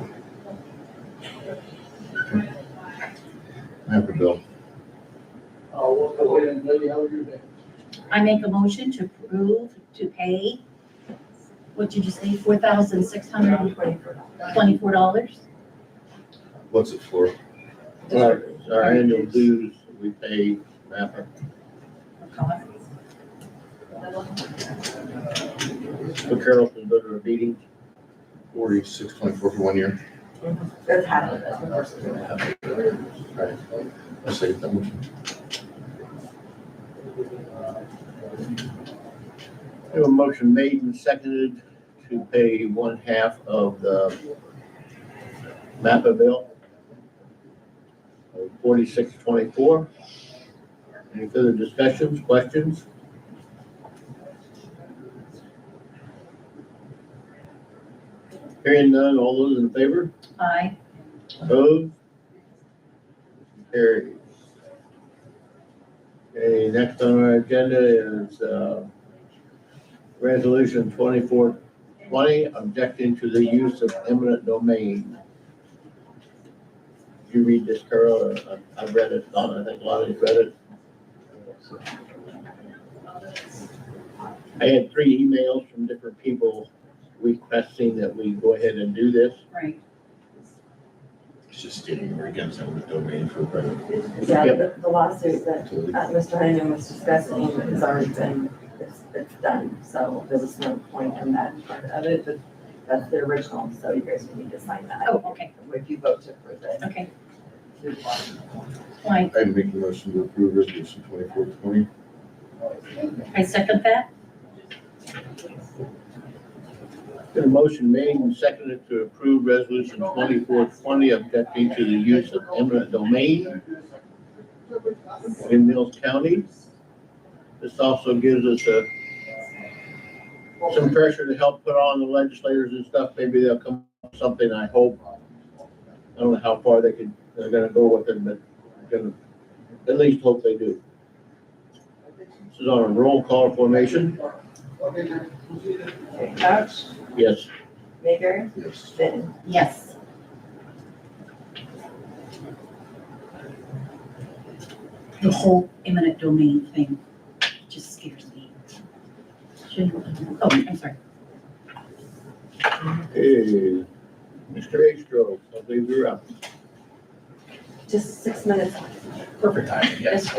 I have a bill. Oh, we'll go ahead and lady, how are you doing? I make a motion to approve to pay, what did you say, $4,624? What's it for? Our annual dues, we pay Napa. So Carrollton, go to a meeting. 4624 for 1 year. That's half of it. Right. I'll say that motion. We have a motion made and seconded to pay one half of the Napa bill of $46.24. Any further discussions, questions? Hearing none, all those in favor? Aye. Opposed? Carries. Okay, next on our agenda is, resolution 2420, objecting to the use of eminent domain. Did you read this, Carol? I've read it, Donna, I think Lonnie's read it. I had 3 emails from different people requesting that we go ahead and do this. Right. It's just stating we're against eminent domain for private. Yeah, the lawsuit that Mr. Hennigan was discussing has already been, it's done, so there was no point in that part of it, but that's the original, so you guys need to sign that. Oh, okay, If you vote to approve it. okay. Fine. I'd make a motion to approve resolution 2420. I second that. Been a motion made and seconded to approve resolution 2420, objecting to the use of eminent domain in Mills County. This also gives us some pressure to help put on the legislators and stuff. Maybe they'll come up with something, I hope. I don't know how far they're gonna go with it, but I'm gonna at least hope they do. This is on a roll call formation. Okay, Couch, Yes. Mayberry, Yes. Finn. Yes. The whole eminent domain thing just scares me. Oh, I'm sorry. Hey, Mr. Astro, I believe you're up. Just 6 minutes. Perfect timing, yes.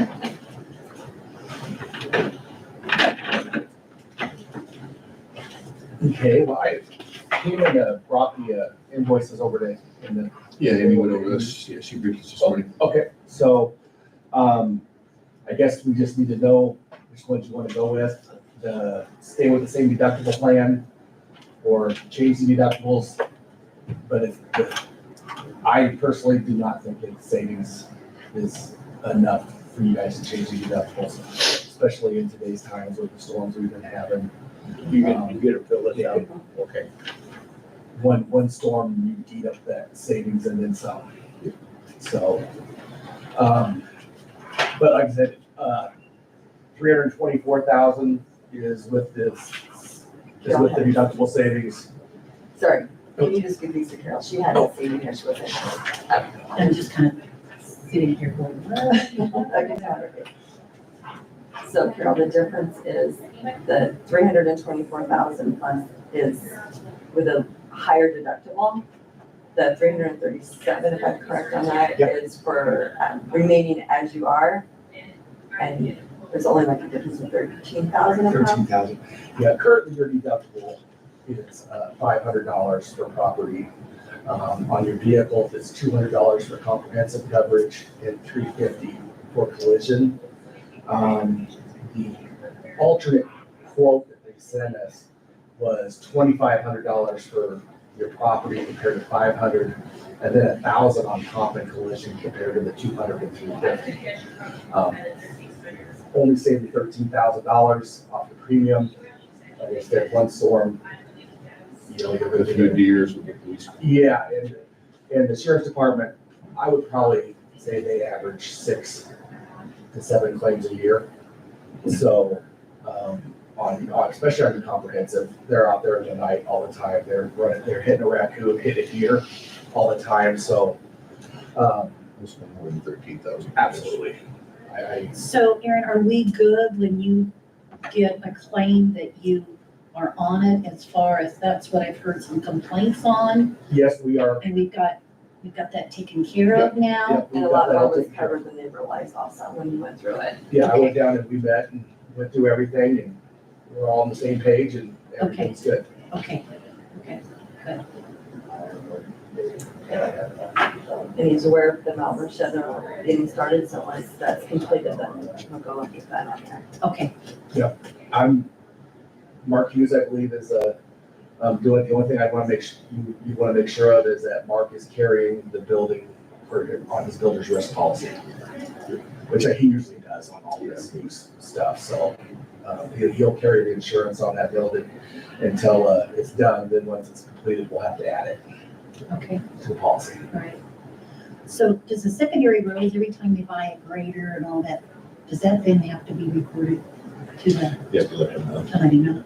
Okay, well, I came and brought the invoices over to, in the. Yeah, Amy went over this, yeah, she briefed us this morning. Okay, so, I guess we just need to know which ones you want to go with, stay with the same deductible plan or change the deductibles. But I personally do not think that savings is enough for you guys to change the deductibles, especially in today's times with the storms we've been having. You get it filled out. Okay. One storm, you eat up that savings and then some. So, but like I said, 324,000 is with this, is with the deductible savings. Sorry, can you just give these to Carol? She hadn't seen it, she wasn't. I'm just kind of sitting here going, what? I can tell her. So Carol, the difference is the 324,000 plus is with a higher deductible. The 337, if I'm correct on that, Yep. is for remaining as you are. And there's only like a difference of 13,000 a month. 13,000. Yeah, currently your deductible is $500 for property. On your vehicle, it's $200 for comprehensive coverage and $350 for collision. The alternate quote that they sent us was $2,500 for your property compared to $500, and then $1,000 on comp and collision compared to the $200 and $350. Only saved me $13,000 off the premium. Like I said, one storm, you know, you're A few deers with the police. yeah, and the sheriff's department, I would probably say they average 6 to 7 claims a year. So, especially on the comprehensive, they're out there in the night all the time. They're hitting a raccoon, hitting a deer all the time. So, This one more than 13,000. absolutely. So Aaron, are we good when you get a claim that you are on it, as far as that's what I've heard some complaints on? Yes, we are. And we've got that taken care of now? Yeah, And a lot of it was covered when they realized also when you went through it. Yeah, I went down and we met and went through everything and we're all on the same page and everything's good. Okay, good. And he's aware of the Malvern shed getting started, so once that's completed, then we'll go and get that on there. Okay, Mark Hughes, I believe, is doing, the only thing I want to you want to make sure of is that Mark is carrying the building on his builder's risk policy, which he usually does on all this new stuff, so. He'll carry the insurance on that building until it's done. Then once it's completed, we'll have to add it Okay, to the policy. all right. So does the secondary roads, every time they buy a grader and all that, does that then have to be recorded to the, You have to let him know. I don't know.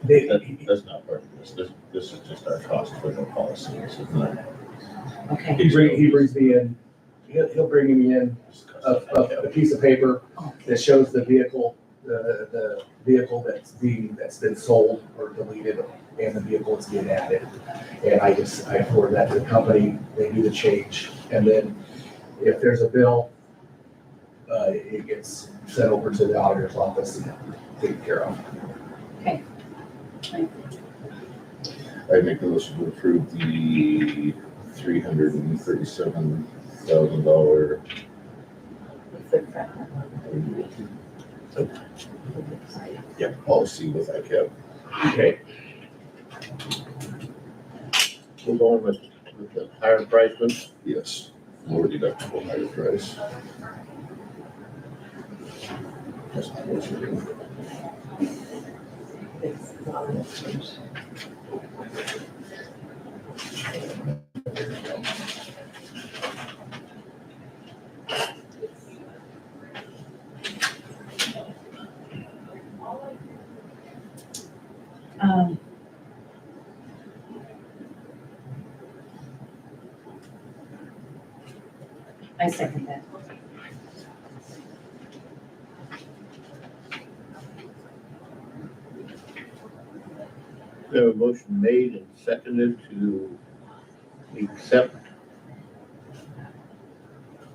That's not part of this. This is just our cost for the policy. This is not. Okay, He brings me in, he'll bring me in a piece of paper that shows the vehicle, the vehicle that's been sold or deleted, and the vehicle that's being added. And I forward that to the company, they do the change, and then if there's a bill, it gets sent over to the auditor's office and taken care of. I make a motion to approve the $337,000. Yep, policy with ICAP. Okay. We're going with the higher price one. Yes, lower deductible, higher price. That's my motion. Um, I second that. We have a motion made and seconded to accept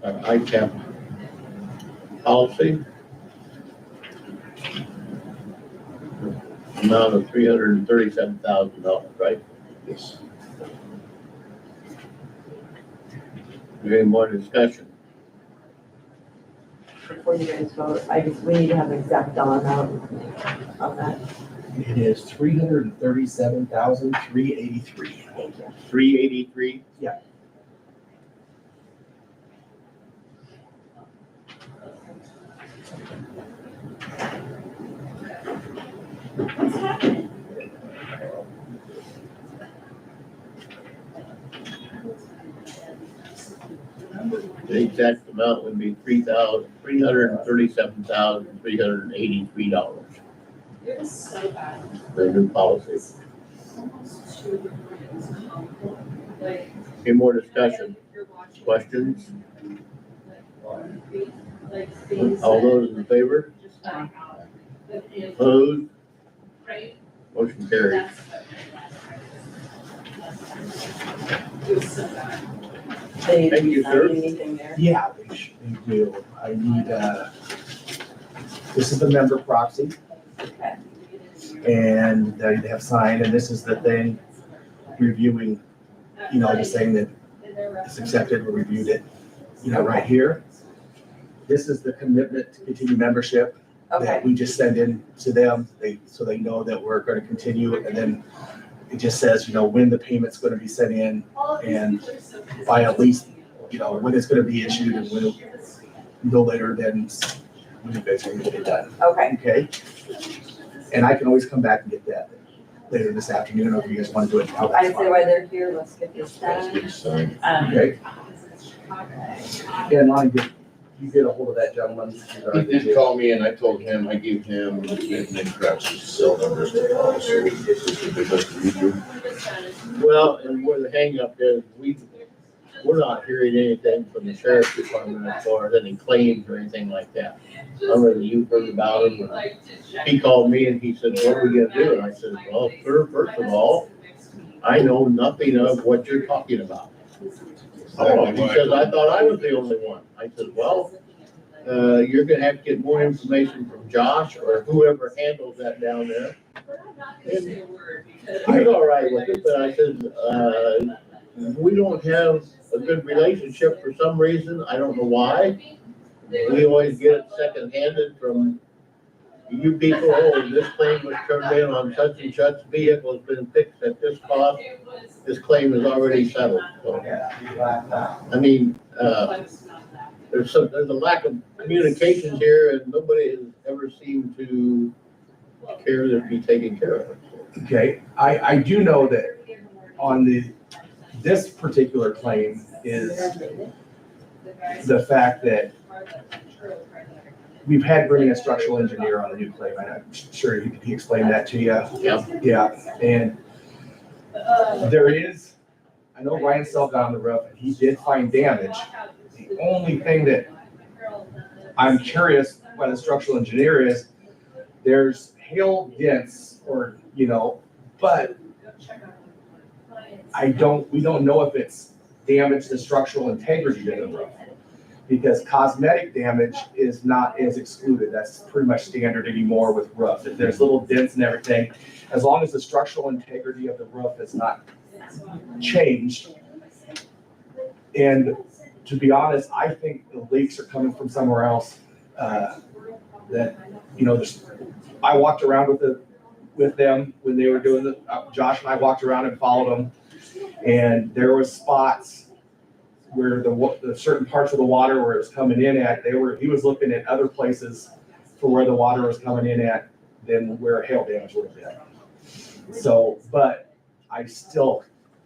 our ICAP policy. Amount of $337,000, right? Yes. Any more discussion? Before you guys vote, we need to have an exact dollar amount on that. It is $337,383. Thank you. 383? Yeah. The exact amount would be $337,383. It was so bad. The new policy. Like, Any more discussion? you're watching. Questions? Like, things All that those in favor? just back out. But if, Opposed? right, Motion carried. that's. It was so bad. They Thank you, sign sir. anything there? Yeah, they do. I need, this is the member proxy, Okay. and they have signed, and this is the thing reviewing, just saying that it's accepted, we reviewed it, right here. This is the commitment to continue membership Okay, that we just send in to them, so they know that we're gonna continue, and then it just says, when the payment's gonna be sent in, and by at least, when it's gonna be issued, and when, no later than when you guys are gonna get it done, okay. okay? And I can always come back and get that later this afternoon, or if you guys wanna do it now, I that's say fine. while they're here, let's get this That's done. good sign. Okay, and Lonnie, did you get a hold of that gentleman? He did call me and I told him, I gave him Nick Crouch's cell numbers to call, so this is the best we do. Well, and where the hangup is, we're not hearing anything from the sheriff's department as far as any claims or anything like that. I don't know whether you've heard about it, but he called me and he said, what are we gonna do? And I said, well, sir, first of all, I know nothing of what you're talking about. Oh, he says, I thought I was the only one. I said, well, you're gonna have to get more information from Josh or whoever handles that down there. And he was all right with it, but I said, we don't have a good relationship for some reason. I don't know why. We always get it second-handed from you people. Oh, this claim was turned in on such and such vehicle has been fixed at this cost. This claim is already settled. So, I mean, there's a lack of communication here and nobody has ever seemed to care that be taken care of. Okay, I do know that on this particular claim is the fact that we've had bringing a structural engineer on a new claim. I'm sure he explained that to you. Yep. Yeah, and there is, I know Ryan Sell got on the roof and he did find damage. The only thing that I'm curious by the structural engineer is there's hail dents or, but we don't know if it's damaged the structural integrity of the roof. Because cosmetic damage is excluded. That's pretty much standard anymore with roofs. If there's little dents and everything, as long as the structural integrity of the roof is not changed. And to be honest, I think the leaks are coming from somewhere else. I walked around with them when they were doing Josh and I walked around and followed them. And there was spots where the certain parts of the water where it was coming in at, he was looking at other places for where the water was coming in at than where hail damage would have been. So, but I still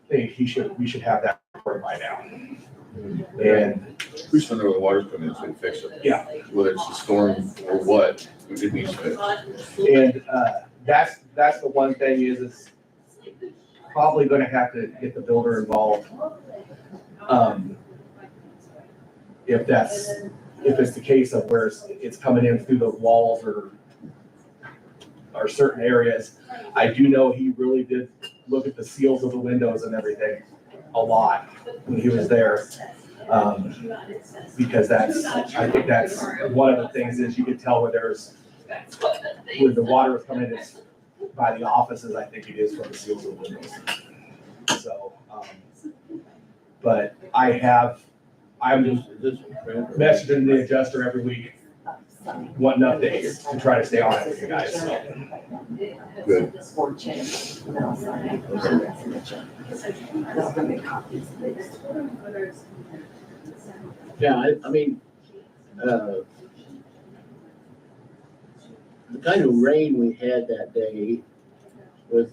think we should have that report by now. And We just know where the water's coming in, so we fix it. Yeah. Whether it's the storm or what, it needs fixed. And that's the one thing is probably gonna have to get the builder involved. If it's the case of where it's coming in through the walls or certain areas. I do know he really did look at the seals of the windows and everything a lot when he was there. Because I think that's one of the things is you can tell where the water was coming in by the offices, I think it is from the seals of the windows. So, but I'm messaging the adjuster every week, wanting updates to try to stay on it with you guys. Good. Yeah, I mean, the kind of rain we had that day with,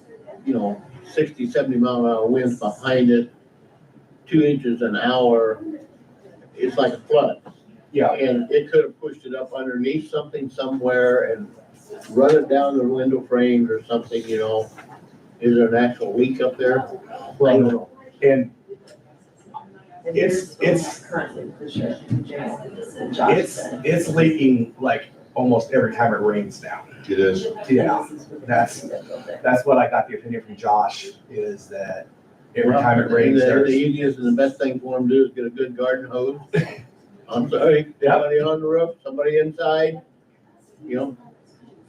60, 70 mile an hour winds behind it, 2 inches an hour, it's like a flood. Yeah, And it could have pushed it up underneath something somewhere and run it down the window frames or something, Is there an actual leak up there? I don't know. and it's Currently, the sheriff in jail, and Josh said. it's leaking like almost every time it rains now. It is. Yeah, that's what I got the opinion from Josh is that every time it rains, The there's. easiest and the best thing for them to do is get a good garden hose. I'm sorry, somebody on the roof, somebody inside,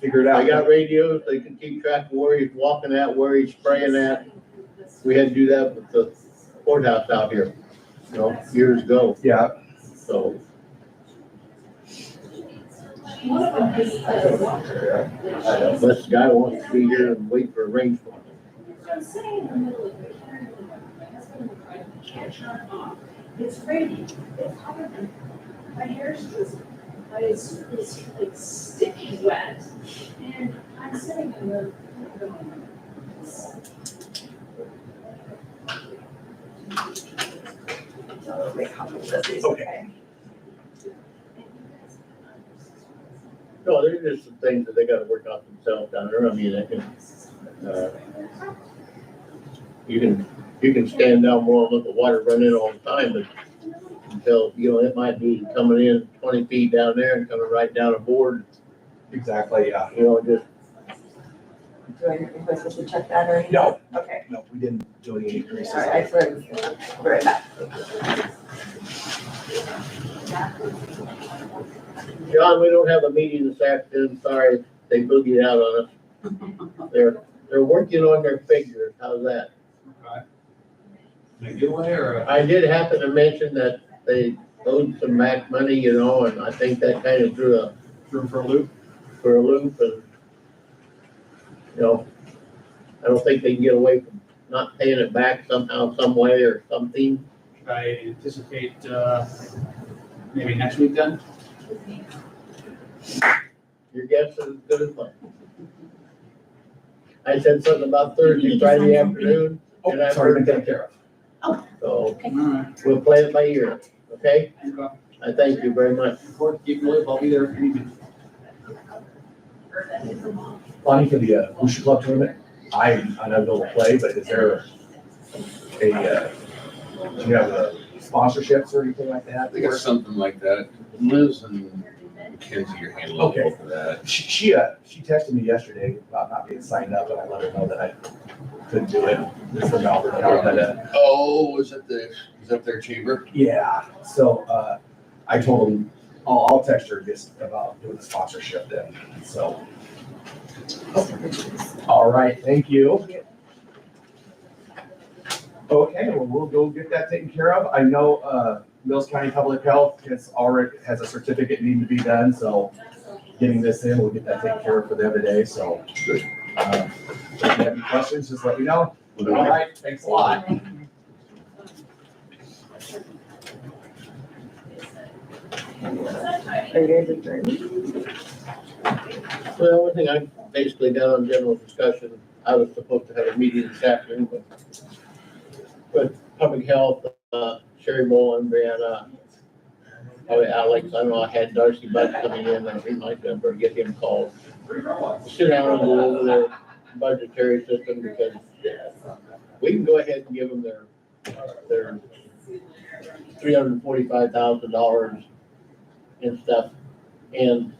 Figure it out. I got radios, they can keep track of where he's walking at, where he's spraying at. We had to do that with the courthouse out here, years ago, Yeah, so. Unless the guy wants to be here and wait for a rainstorm. I'm sitting in the middle of the carrying my husband and I can't turn it off. It's raining, it's hotter than, my hair's just, it's like sticky wet. And I'm sitting in the, okay. No, there's just some things that they gotta work out themselves down there. I mean, you can stand down more and let the water run in all the time, but until, it might be coming in 20 feet down there and coming right down a board, Exactly, yeah. just, Do I hear you supposed to check that or anything? No. Okay. No, we didn't do any increases. All right, I'll be right back. John, we don't have a meeting this afternoon. Sorry, they boogied out on us. They're working on their figures. How's that? Okay. In a good way or? I did happen to mention that they owed some back money, and I think that kind of threw a Room for a loop? and, I don't think they can get away from not paying it back somehow, some way or something. Should I anticipate, maybe next week then? Your guess is as good as mine. I said something about Thursday, Friday afternoon, Oh, and I've sorry, heard been taken care of. so Okay. we'll play it by ear, okay? Okay. I thank you very much. Keep me lip, I'll be there if you need me. Lonnie, for the Booster Club tournament, I know they'll play, but is there do you have sponsorships or anything like that? I think it's something like that. Liz and Mackenzie are handling Okay. both of that. She texted me yesterday about not being signed up, and I let her know that I couldn't do it. This is Albert County, but, Oh, is that their chamber? yeah, so, I told him, I'll text her just about doing the sponsorship then, so. All right, thank you. Okay, well, we'll go get that taken care of. I know, Mills County Public Health has a certificate needing to be done, so getting this in, we'll get that taken care of for them today, so. If you have any questions, just let me know. All right, thanks a lot. Are you guys adjourned? Well, the only thing I've basically done on general discussion, I was supposed to have a meeting this afternoon, but public health, Sherry Bowen, Brianna, probably Alex, I don't know, I had Darcy Budd coming in, I might better get him called. Sit down and go over their budgetary system, because we can go ahead and give them their $345,000 and stuff, and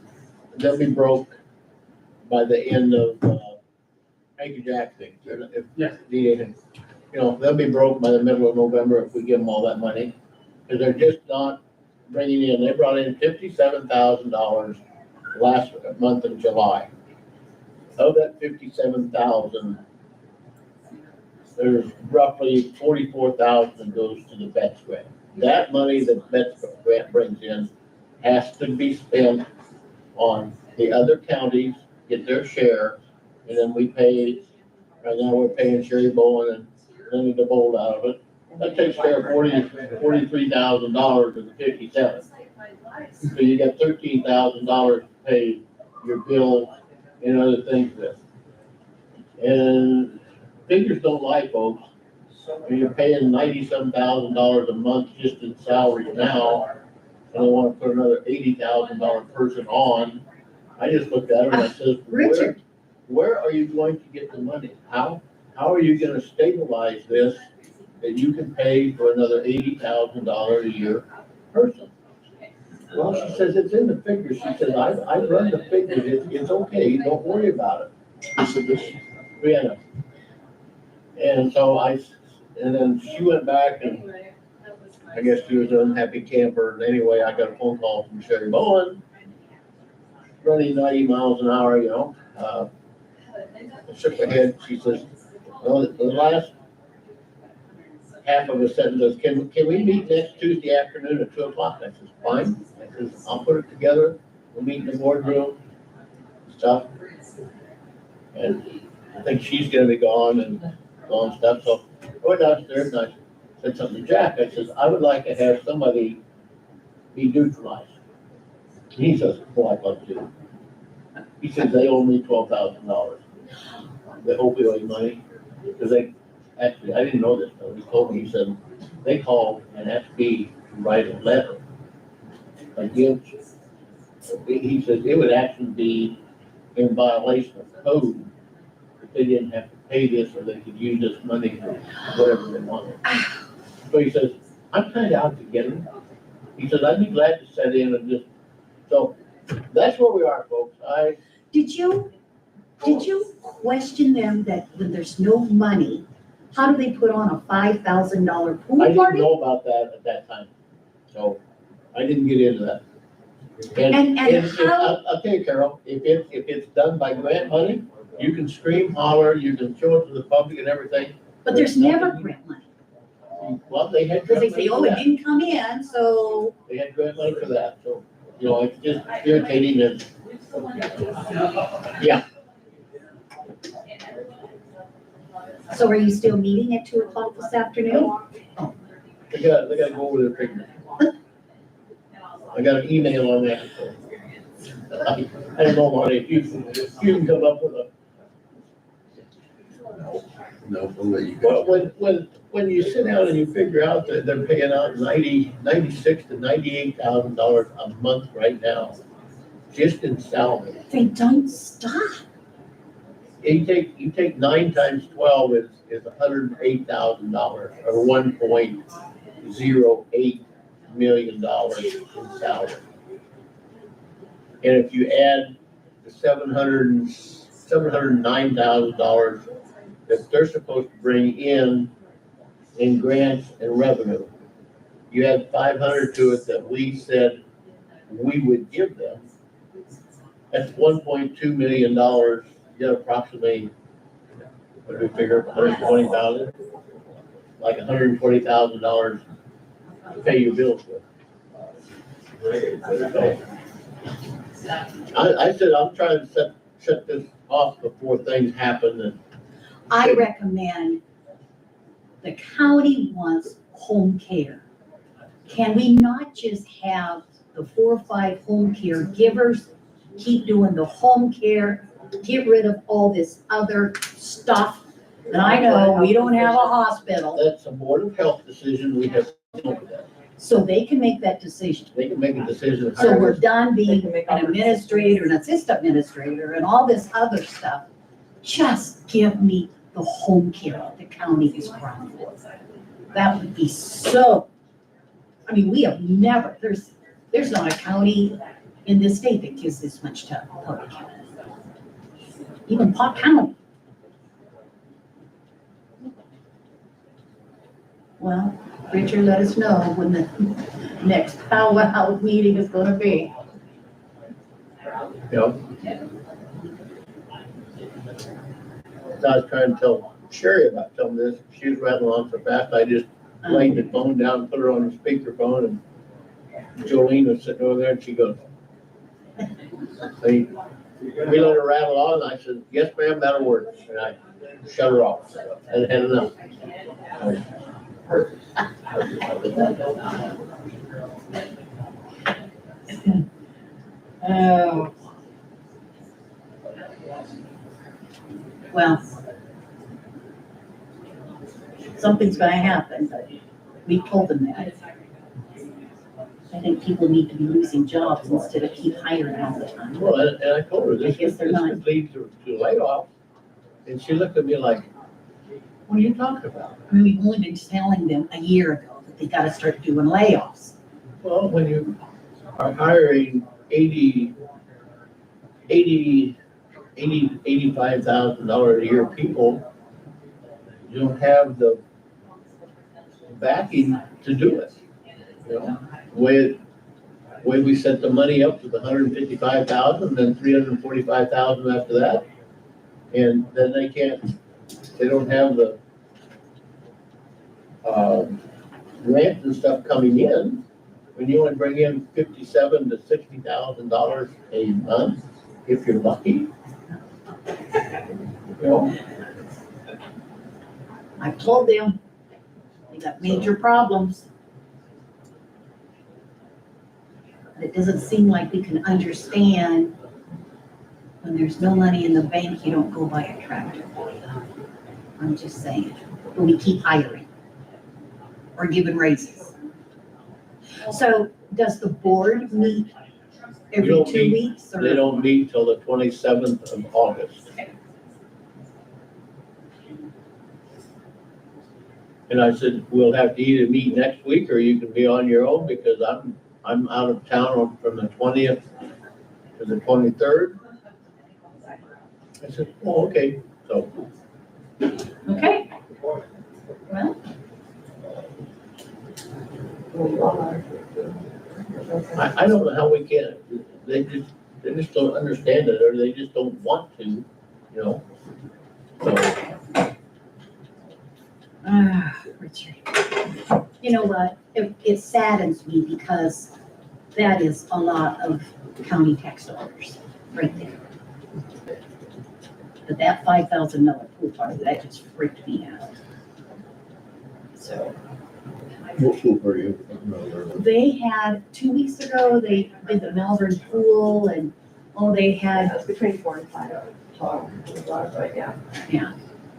they'll be broke by the end of, thank you, Jack. If the, they'll be broke by the middle of November if we give them all that money, because they're just not bringing in. They brought in $57,000 last month of July. Of that 57,000, there's roughly 44,000 that goes to the VETS grant. That money that VETS grant brings in has to be spent on the other counties, get their share, and then we pay, right now we're paying Sherry Bowen and Linda DeBold out of it. That takes care of $43,000 of the 57. So you got $13,000 to pay your bills and other things with. And figures don't lie, folks. When you're paying $90-some thousand a month just in salaries now, and I want to put another $80,000 person on. I just looked at her and I said, Richard. where are you going to get the money? How are you going to stabilize this that you can pay for another $80,000 a year person? Well, she says, it's in the figures. She says, I've run the figures. It's okay. Don't worry about it. I said, Brianna. And so and then she went back, and I guess she was an unhappy camper. And anyway, I got a phone call from Sherry Bowen, running 90 miles an hour, I shook my head. She says, well, the last half of a sentence, can we meet next Tuesday afternoon at 2:00? I says, fine. I says, I'll put it together. We'll meet in the boardroom, stuff. And I think she's gonna be gone and all stuff. So I went downstairs and I said something to Jack. I says, I would like to have somebody be neutralized. He says, well, I'd love to. He says, they owe me $12,000. The opioid money, because actually, I didn't know this, though. He told me, he said, they called and asked me to write a letter against, he said, it would actually be in violation of code if they didn't have to pay this, or they could use this money for whatever they wanted. So he says, I'm kind of out to get him. He says, I'd be glad to set in and just, so that's where we are, folks. Did you question them that when there's no money, how do they put on a $5,000 pool I didn't party? know about that at that time, so I didn't get into that. And I'll tell you, Carol, if it's done by grant money, you can scream, holler, you can show it to the public and everything. But there's never grant money, Well, they had because they grant money say, for oh, it that. didn't come in, so. They had grant money for that, so, it's just irritating and, yeah. So are you still meeting at 2:00 this afternoon? They gotta go over their figures. I got an email on that, so. I don't know, Marty, if you can come up with No, we'll let you Well, go. when you sit down and you figure out that they're paying out $96,000 to $98,000 a month right now, just in salary. They don't stop. You take 9 times 12 is $108,000 or $1.08 million in salary. And if you add the $709,000 that they're supposed to bring in grants and revenue, you add 500 to it that we said we would give them. That's $1.2 million. You got approximately, what do we figure, 120,000? Like $120,000 to pay your bills with. I said, I'm trying to shut this off before things happen and I recommend the county wants home care. Can we not just have the 4 or 5 home care givers keep doing the home care, get rid of all this other stuff? And I know we don't have a hospital, that's a Board of Health decision. We have to look at that. so they can make that decision. They can make a decision. So we're done They being can make an all the administrator, an assistant administrator, and all this other stuff. Just give me the home care that the county is running for. That would be so, I mean, we have never, there's not a county in this state that gives this much to public health. Even Pot County. Well, Richard, let us know when the next powwow meeting is gonna be. Yep. I was trying to tell Sherry about some of this. She was rattling on so fast, I just laid the phone down, put her on the speakerphone, and Jolene was sitting over there, and she goes, we let her rattle on, and I said, yes, ma'am, that'll work. And I shut her off. And enough. Oh. Well, something's gonna happen, but we told them that. I think people need to be losing jobs instead of keep hiring all the time. Well, and I told her, this I guess could they're not. lead to layoffs. And she looked at me like, what are you talking about? I mean, we've only been telling them a year ago that they gotta start doing layoffs. Well, when you are hiring $85,000 a year people, you don't have the backing to do it. You know, way we set the money up to the 155,000, then 345,000 after that. And then they don't have the grants and stuff coming in. When you only bring in $57,000 to $60,000 a month, if you're lucky. You know, I've told them, they got major problems. But it doesn't seem like we can understand when there's no money in the bank, you don't go buy a tractor. I'm just saying, but we keep hiring or giving raises. So does the board meet every don't 2 meet- weeks or? they don't meet till the 27th of August. And I said, we'll have to either meet next week or you can be on your own because I'm out of town from the 20th to the 23rd. I said, oh, okay, so. Okay. Well, I don't know how we can, they just don't understand it, or they just don't want to, you know? So, Richard, you know what? It saddens me because that is a lot of county tax dollars right there. But that $5,000 pool party, that just freaked me out. So What pool are you? they had, 2 weeks ago, they did the Malvern pool and, they had, It's between 4 and 5 total, but yeah.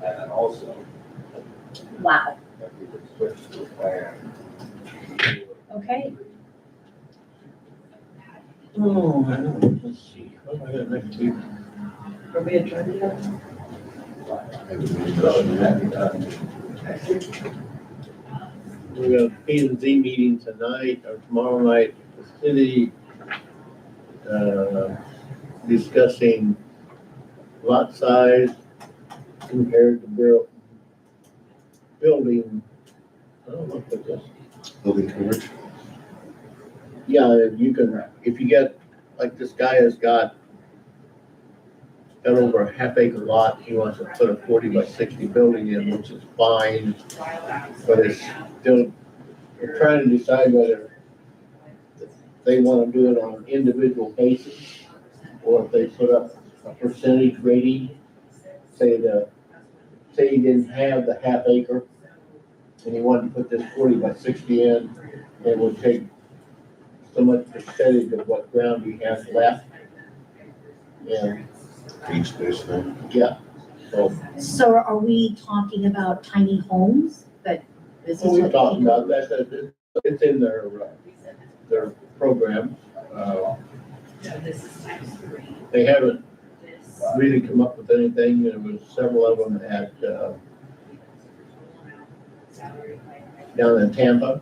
And also, Wow, if we could switch to a plan. okay. Oh, I don't know, let's see, what am I got next week? Are we adjourned yet? We got a P and Z meeting tonight or tomorrow night, at the city, discussing lot size compared to building, I don't know what this. Building coverage. Yeah, you can, if you get, like this guy has got over a half-acre lot, he wants to put a 40 by 60 building in, which is fine, but it's still, we're trying to decide whether they want to do it on an individual basis, or if they put up a percentage rating, say he didn't have the half acre, and he wanted to put this 40 by 60 in, it would take so much percentage of what ground he has left. And, Green space thing. yeah, so, So are we talking about tiny homes? But this is well, we've what talked people- about that, it's in their program. They haven't really come up with anything, there was several of them at, down in Tampa.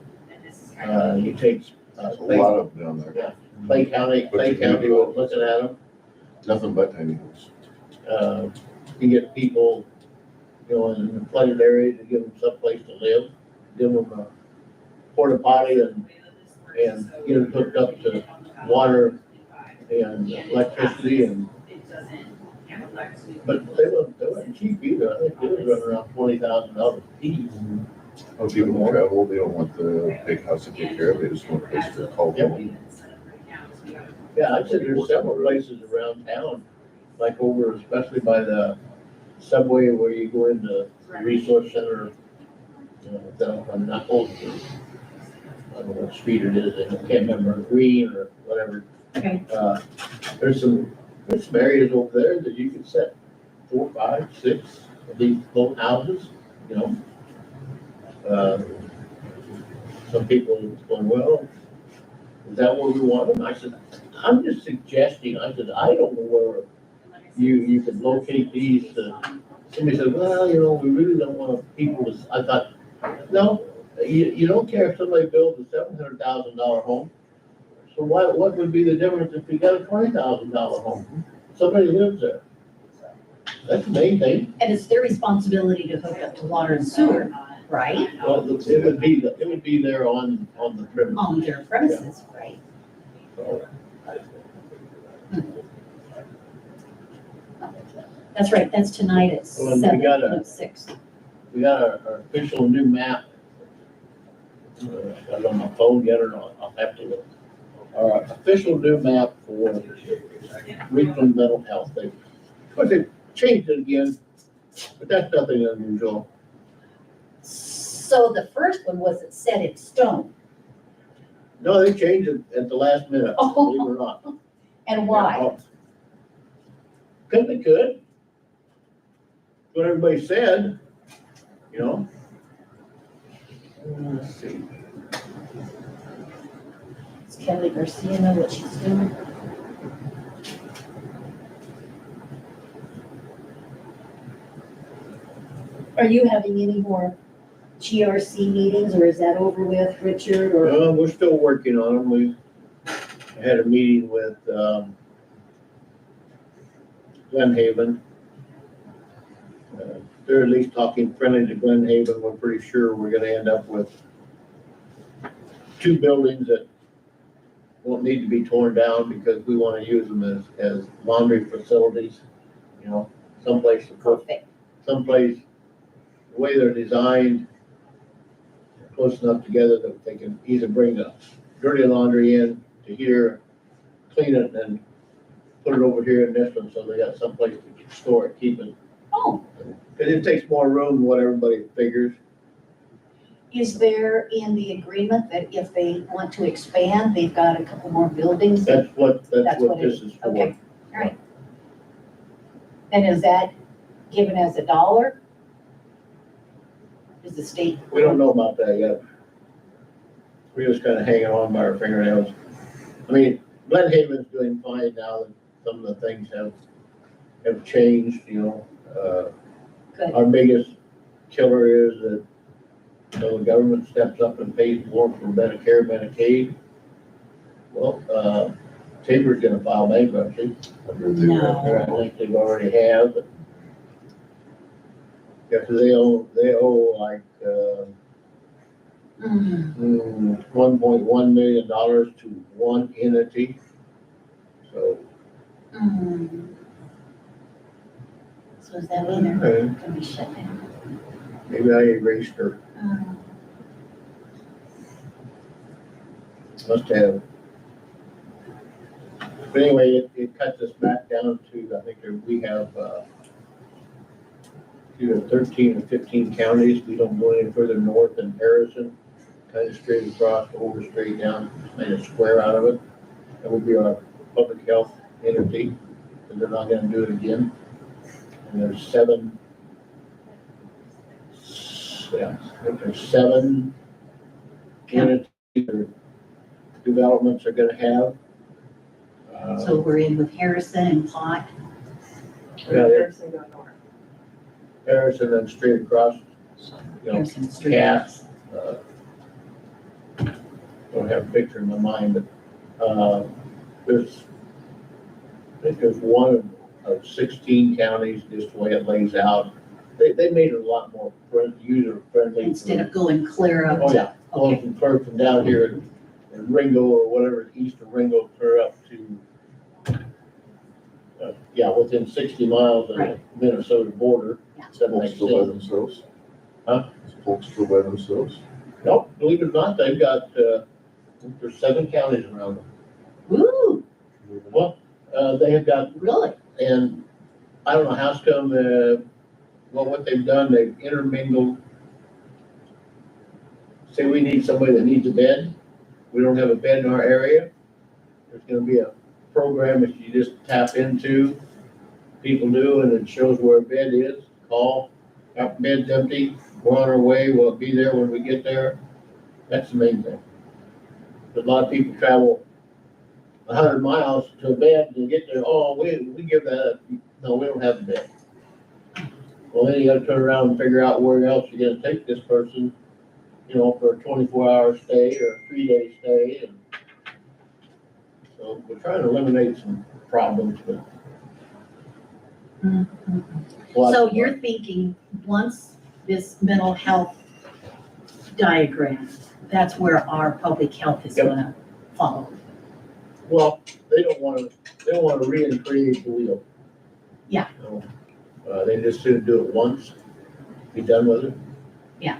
He takes, There's a lot of them down there. Clay County was looking at them. Nothing but tiny homes. You get people, you know, in the flooded area to give them someplace to live, give them a porta potty and get them hooked up to water and electricity and, but they weren't cheap either. I think they was running around $20,000 a piece. When people travel, they don't want the big house to take care of it, they just want a place to call home. Yeah, I said there's several places around town, like over, especially by the subway where you go into the resource center, down on Knuckles. I don't know what street it is, I can't remember, Green or whatever. Okay. There's some areas over there that you can set 4, 5, 6 of these little houses, you know. Some people going, well, is that where we want them? I said, I'm just suggesting, I said, I don't know where you could locate these. Somebody said, well, you know, we really don't want people to, I thought, no, you don't care if somebody builds a $700,000 home. So what would be the difference if you got a $20,000 home? Somebody lives there. That's the main thing. And it's their responsibility to hook up to water and sewer, right? Well, it would be there on the premise. On their premises, right? So, That's right, that's tonight at Well, we 7, got a- no, 6. We got our official new map. I got it on my phone yet or not, I'll have to look. Our official new map for regional mental health. Of course, they changed it again, but that's nothing unusual. So the first one wasn't set in stone. No, they changed it at the last minute, believe it or not. And why? Because they could. What everybody said, you know. Let's see. Does Kelly Garcia know what she's doing? Are you having any more GRC meetings, or is that over with, Richard, or? We're still working on them. We had a meeting with, Glen Haven. They're at least talking friendly to Glen Haven. We're pretty sure we're gonna end up with 2 buildings that won't need to be torn down because we wanna use them as laundry facilities, you know, someplace to put, Perfect. someplace, the way they're designed, close enough together that they can either bring the dirty laundry in to here, clean it, and put it over here in this one, so they got someplace to store it, keep it. Oh, Cause it takes more room than what everybody figures. is there in the agreement that if they want to expand, they've got a couple more buildings? That's what That's what it this is for. Okay. All right. And is that given as $1? Is the state? We don't know about that yet. We're just kind of hanging on by our fingernails. I mean, Glen Haven's doing fine now that some of the things have changed, you know. Good. Our biggest killer is that, you know, the government steps up and pays more for Medicare, Medicaid. Well, Tabor's gonna file bankruptcy. No. I think they've already have. But yeah, 'cause they owe like, $1.1 million to one entity. So. So does that mean they're gonna be shut down? Maybe I erased her. Must have. But anyway, it cuts us back down to, I think we have, either 13 or 15 counties. We don't go any further north than Harrison. Kind of straight across, over straight down, made a square out of it. That will be our public health entity, and they're not gonna do it again. And there's seven entities or developments are gonna have. So we're in with Harrison and Pot. Yeah, Harrison go north. Harrison and straight across, you know, Harrison Street. Cass. Don't have a picture in my mind, but, I think there's one of 16 counties, just the way it lays out. They made it a lot more user friendly. Instead of going clear up Oh, to, yeah, going from clear from down here in Ringo or whatever, east of Ringo, clear up to, within 60 miles of the Right. Minnesota border. Yeah. Does that make Folks still by sense? themselves? Huh? Folks still by themselves? Nope, believe it or not, they've got, I think there's 7 counties around them. woo, Well, they have got, really? and I don't know how's come, what they've done, they've intermingled. Say we need somebody that needs a bed, we don't have a bed in our area, there's gonna be a program that you just tap into, people do, and it shows where a bed is, call, our bed's empty, we're on our way, we'll be there when we get there. That's the main thing. A lot of people travel 100 miles to a bed and get there, oh, we give that up. No, we don't have a bed. Well, then you gotta turn around and figure out where else you're gonna take this person, you know, for a 24-hour stay or a 3-day stay. And so we're trying to eliminate some problems, but. So you're thinking, once this mental health diagram, that's where our public health is Yep. gonna follow? Well, they don't wanna recreate the wheel. Yeah. You know, they just soon do it once, be done with it. Yeah.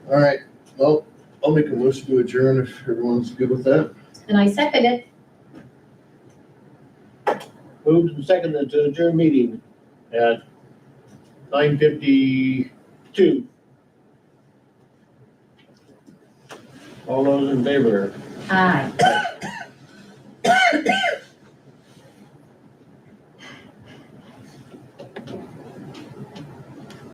All right, well, I'll make a motion to adjourn if everyone's good with that. And I second it. Moved and seconded to adjourn meeting at 9:52. All those in favor? Aye.